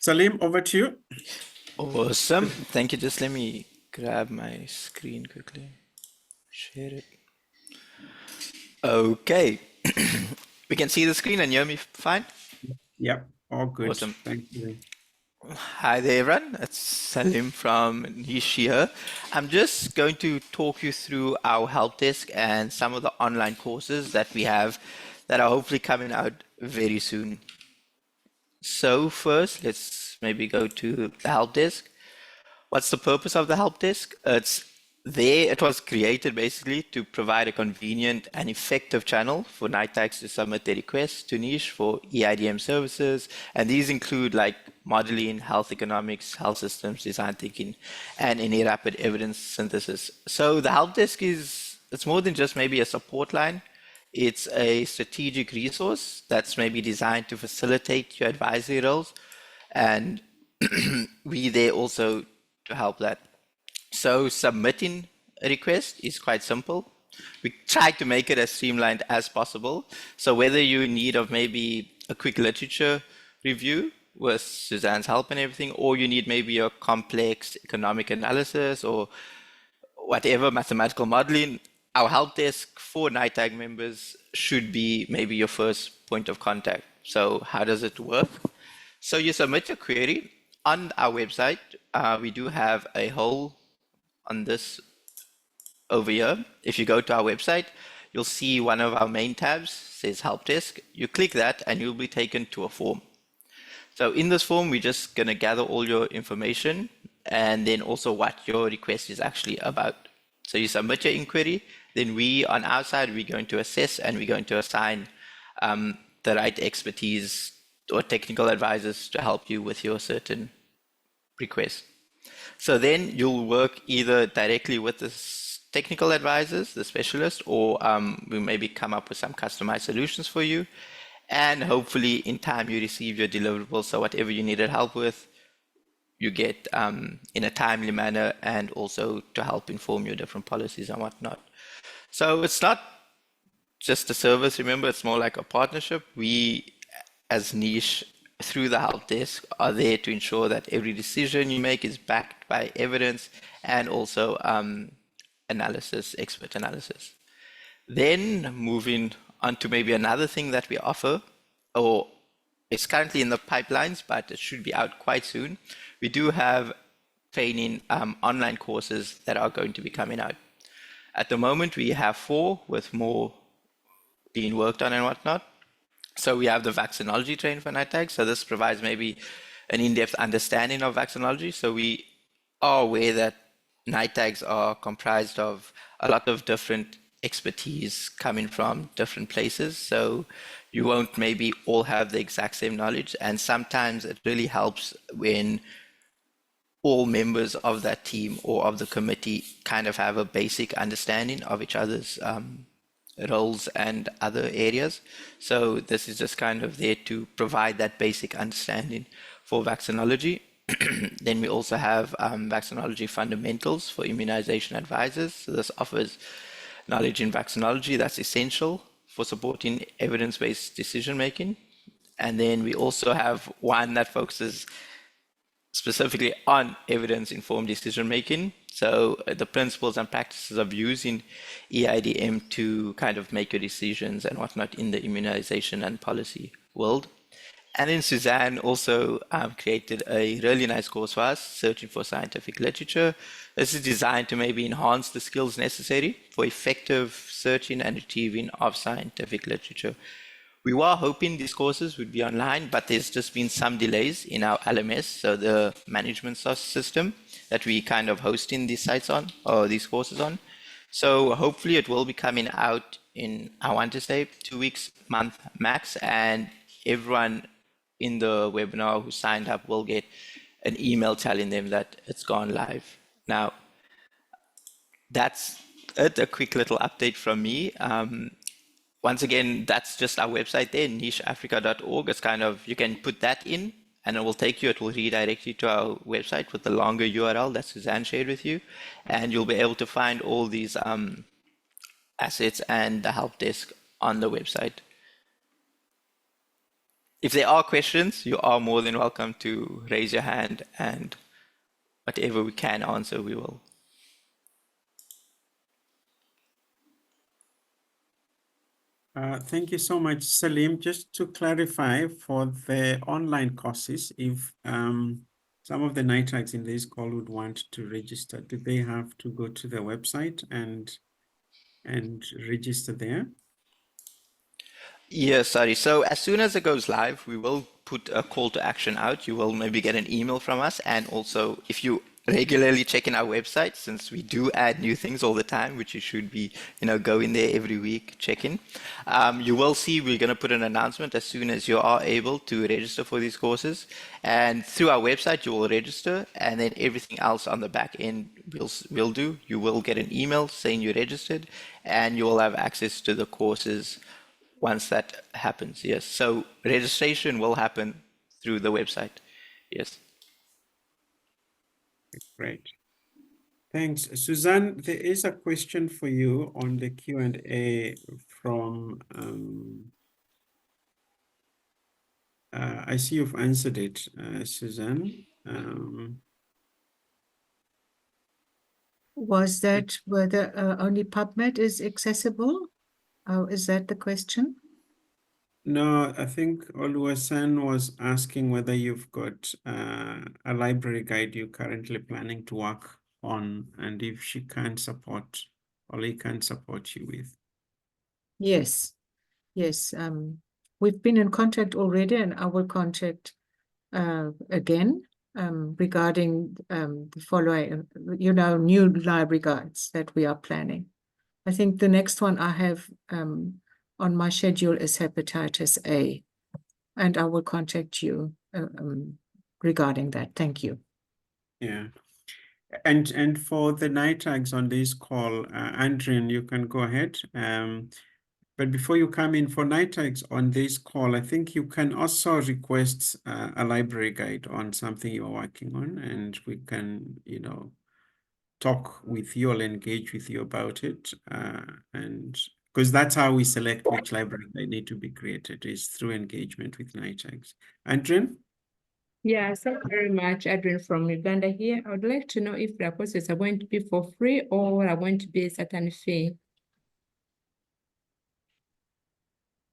Salim, over to you. Awesome. Thank you. Just let me grab my screen quickly. Share it. Okay. We can see the screen and hear me fine? Yep, all good. Awesome. Thank you. Hi there, everyone. It's Salim from NISH here. I'm just going to talk you through our help desk and some of the online courses that we have that are hopefully coming out very soon. So first, let's maybe go to the help desk. What's the purpose of the help desk? It was created basically to provide a convenient and effective channel for NITAGs to submit their requests to NISH for EIDM services. And these include like modeling, health economics, health systems, design thinking, and any rapid evidence synthesis. So the help desk it's more than just maybe a support line. It's a strategic resource that's maybe designed to facilitate your advisory roles. And we there also to help that. So submitting a request is quite simple. We try to make it as streamlined as possible. So whether you're in need of maybe a quick literature review with Suzanne's help and everything, or you need maybe a complex economic analysis or whatever mathematical modeling, our help desk for NITAG members should be maybe your first point of contact. So how does it work? So you submit your query on our website. We do have a whole on this over here. If you go to our website, you'll see one of our main tabs says help desk. You click that and you'll be taken to a form. So in this form, we're just going to gather all your information and then also what your request is actually about. So you submit your inquiry, then we on our side, we're going to assess and we're going to assign the right expertise or technical advisors to help you with your certain request. So then you'll work either directly with the technical advisors, the specialists, or we maybe come up with some customized solutions for you. And hopefully in time you receive your deliverables. So whatever you needed help with, you get in a timely manner, and also to help inform your different policies and whatnot. So it's not just a service, remember, it's more like a partnership. We as NISH, through the help desk, are there to ensure that every decision you make is backed by evidence and also analysis, expert analysis. Then moving on to maybe another thing that we offer, or it's currently in the pipelines, but it should be out quite soon. We do have training online courses that are going to be coming out. At the moment, we have 4 with more being worked on and whatnot. So we have the vaccinology training for NITAG. So this provides maybe an in-depth understanding of vaccinology. So we are aware that NITAGs are comprised of a lot of different expertise coming from different places. So you won't maybe all have the exact same knowledge. And sometimes it really helps when all members of that team or of the committee kind of have a basic understanding of each other's roles and other areas. So this is just kind of there to provide that basic understanding for vaccinology. Then we also have vaccinology fundamentals for immunization advisors. So this offers knowledge in vaccinology that's essential for supporting evidence-based decision-making. And then we also have one that focuses specifically on evidence-informed decision-making. So the principles and practices of using EIDM to kind of make your decisions and whatnot in the immunization and policy world. And then Suzanne also created a really nice course for us, Searching for Scientific Literature. This is designed to maybe enhance the skills necessary for effective searching and retrieving of scientific literature. We were hoping these courses would be online, but there's just been some delays in our LMS, so the management system that we kind of hosting these sites on, or these courses on. So hopefully it will be coming out in, I want to say, 2 weeks, month max, and everyone in the webinar who signed up will get an email telling them that it's gone live. Now, that's it, a quick little update from me. Once again, that's just our website there, nicheafrica.org. It's kind of, you can put that in and it will take you, it will redirect you to our website with the longer URL that Suzanne shared with you. And you'll be able to find all these assets and the help desk on the website. If there are questions, you are more than welcome to raise your hand, and whatever we can answer, we will. Thank you so much, Salim. Just to clarify, for the online courses, if some of the NITAGs in this call would want to register, do they have to go to the website and register there? Yeah, sorry. So as soon as it goes live, we will put a call to action out. You will maybe get an email from us. And also, if you regularly check in our website, since we do add new things all the time, which you should be, go in there every week, check in. You will see we're going to put an announcement as soon as you are able to register for these courses. And through our website, you will register, and then everything else on the back end we'll do. You will get an email saying you registered, and you will have access to the courses once that happens. Yes, so registration will happen through the website. Yes. Great. Thanks. Suzanne, there is a question for you on the Q&A from, I see you've answered it, Suzanne. Was that whether only PubMed is accessible? Oh, is that the question? No, I think Oluwasen was asking whether you've got a library guide you're currently planning to work on, and if she can support, or he can support you with. Yes, yes. We've been in contact already, and I will contact again regarding the following, new library guides that we are planning. I think the next one I have on my schedule is hepatitis A, and I will contact you regarding that. Thank you. Yeah. And for the NITAGs on this call, Andrian, you can go ahead. But before you come in for NITAGs on this call, I think you can also request a library guide on something you're working on, and we can, talk with you or engage with you about it. And because that's how we select which library they need to be created, is through engagement with NITAGs. Andrian? Yeah, thank you very much, Adrian from Uganda here. I would like to know if the courses are going to be for free or are going to be a certain fee.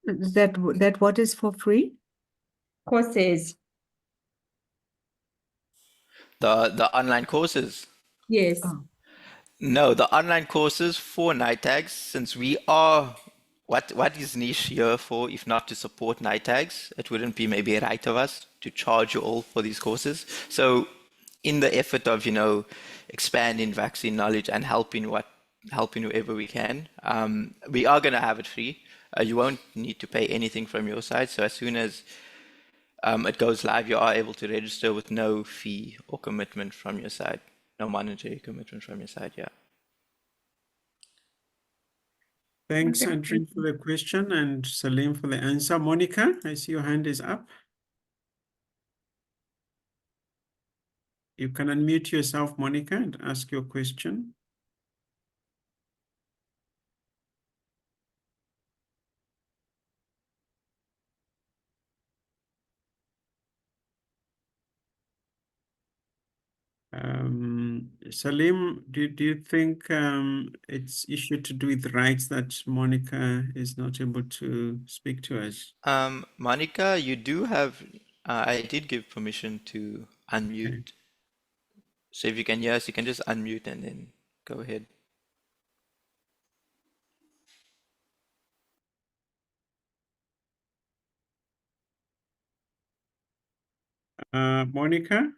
That what is for free? Courses. The online courses. Yes. Oh. No, the online courses for NITAGs, since we are, what is NISH here for, if not to support NITAGs? It wouldn't be maybe right of us to charge you all for these courses. So in the effort of, expanding vaccine knowledge and helping whoever we can, we are going to have it free. You won't need to pay anything from your side. So as soon as it goes live, you are able to register with no fee or commitment from your side, no monetary commitment from your side. Yeah. Thanks, Okay. Andrew, for the question, and Salim for the answer. Monica, I see your hand is up. You can unmute yourself, Monica, and ask your question. Salim, do you think it's issue to do with rights that Monica is not able to speak to us? Monica, you do have, I did give permission to unmute. Okay. So if you can hear us, you can just unmute and then go ahead. Monica?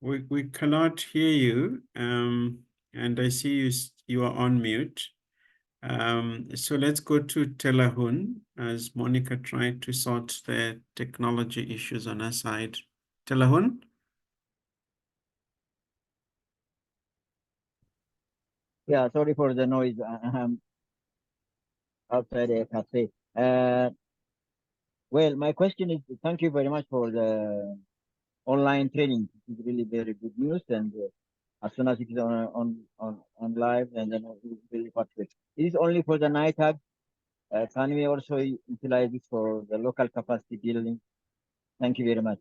We cannot hear you, and I see you are on mute. So let's go to Telahun as Monica tried to sort the technology issues on her side. Telahun? Yeah, sorry for the noise. I'm outside a cafe. Well, my question is, thank you very much for the online training. It's really very good news, and as soon as it is on live, and then we will participate. It is only for the NITAG. Can we also utilize it for the local capacity building? Thank you very much.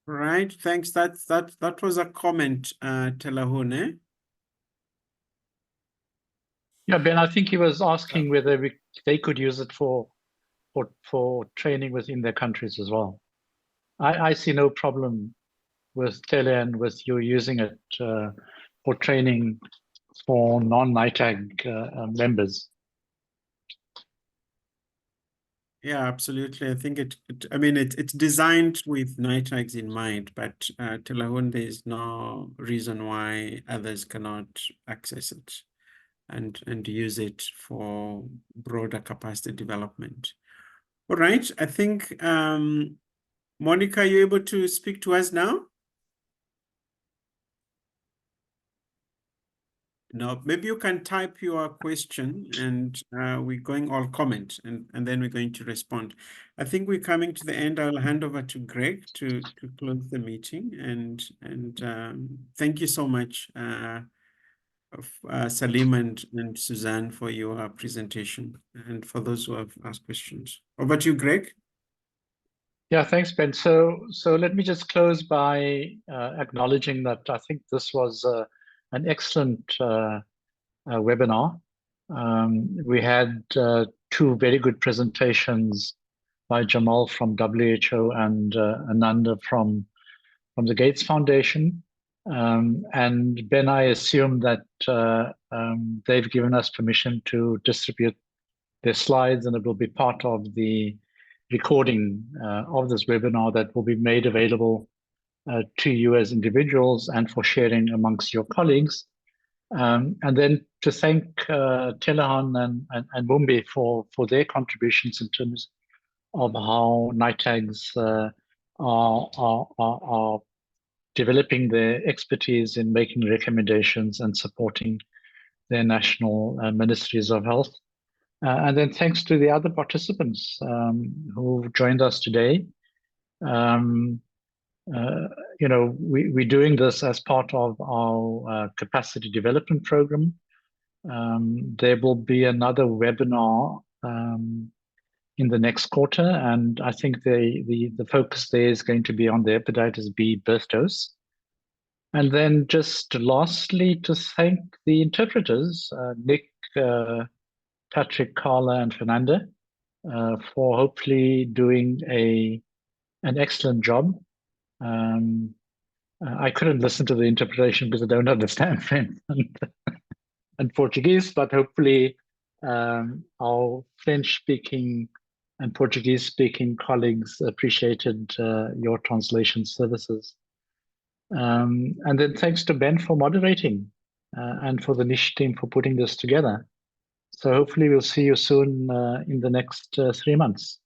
Right, thanks. That was a comment, Telahun, eh? Yeah, Ben, I think he was asking whether they could use it for training within their countries as well. I see no problem with Tele and with you using it for training for non-NITAG members. Yeah, absolutely. I think it's designed with NITAGs in mind, but Telahun, there is no reason why others cannot access it and use it for broader capacity development. All right, I think Monica, are you able to speak to us now? No, maybe you can type your question and we're going all comment and then we're going to respond. I think we're coming to the end. I'll hand over to Greg to close the meeting and thank you so much, Salim and Suzanne, for your presentation and for those who have asked questions. Over to you, Greg. Yeah, thanks, Ben. So let me just close by acknowledging that I think this was an excellent webinar. We had two very good presentations by Jamal from WHO and Ananda from the Gates Foundation. And Ben, I assume that they've given us permission to distribute their slides, and it will be part of the recording of this webinar that will be made available to you as individuals and for sharing amongst your colleagues. And then to thank Telehan and Mumbi for their contributions in terms of how NITAGs are developing their expertise in making recommendations and supporting their national ministries of health. And then thanks to the other participants who joined us today. We're doing this as part of our capacity development program. There will be another webinar in the next quarter, and I think the focus there is going to be on the hepatitis B birth dose. And then just lastly, to thank the interpreters, Nick, Patrick, Carla, and Fernanda, for hopefully doing an excellent job. I couldn't listen to the interpretation because I don't understand French and Portuguese, but hopefully our French-speaking and Portuguese-speaking colleagues appreciated your translation services. And then thanks to Ben for moderating and for the NISH team for putting this together. So hopefully we'll see you soon in the next 3 months.